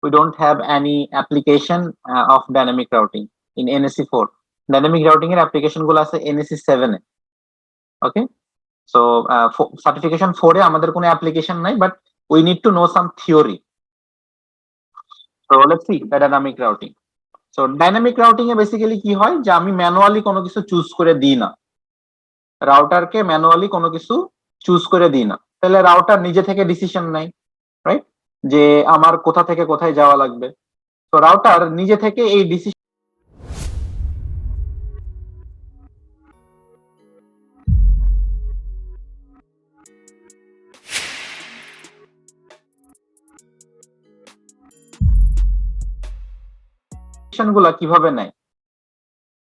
we don't have any application of dynamic routing in NSE 4. Dynamic routing এর application গুলো আছে NSE 7 এ। ওকে, so certification 4 এ আমাদের কোনো অ্যাপ্লিকেশন নাই, but we need to know some theory. So let's see the dynamic routing. So dynamic routing A basically কি হয় যে আমি ম্যানুয়ালি কোনো কিছু চুজ করে দিই না, রাউটারকে ম্যানুয়ালি কোনো কিছু চুজ করে দিই না, তাহলে রাউটার নিজে থেকে ডিসিশন নেয়, রাইট, যে আমার কোথা থেকে কোথায় যাওয়া লাগবে। তো রাউটার নিজে থেকে এই ডিসিশন গুলা কিভাবে নেয়,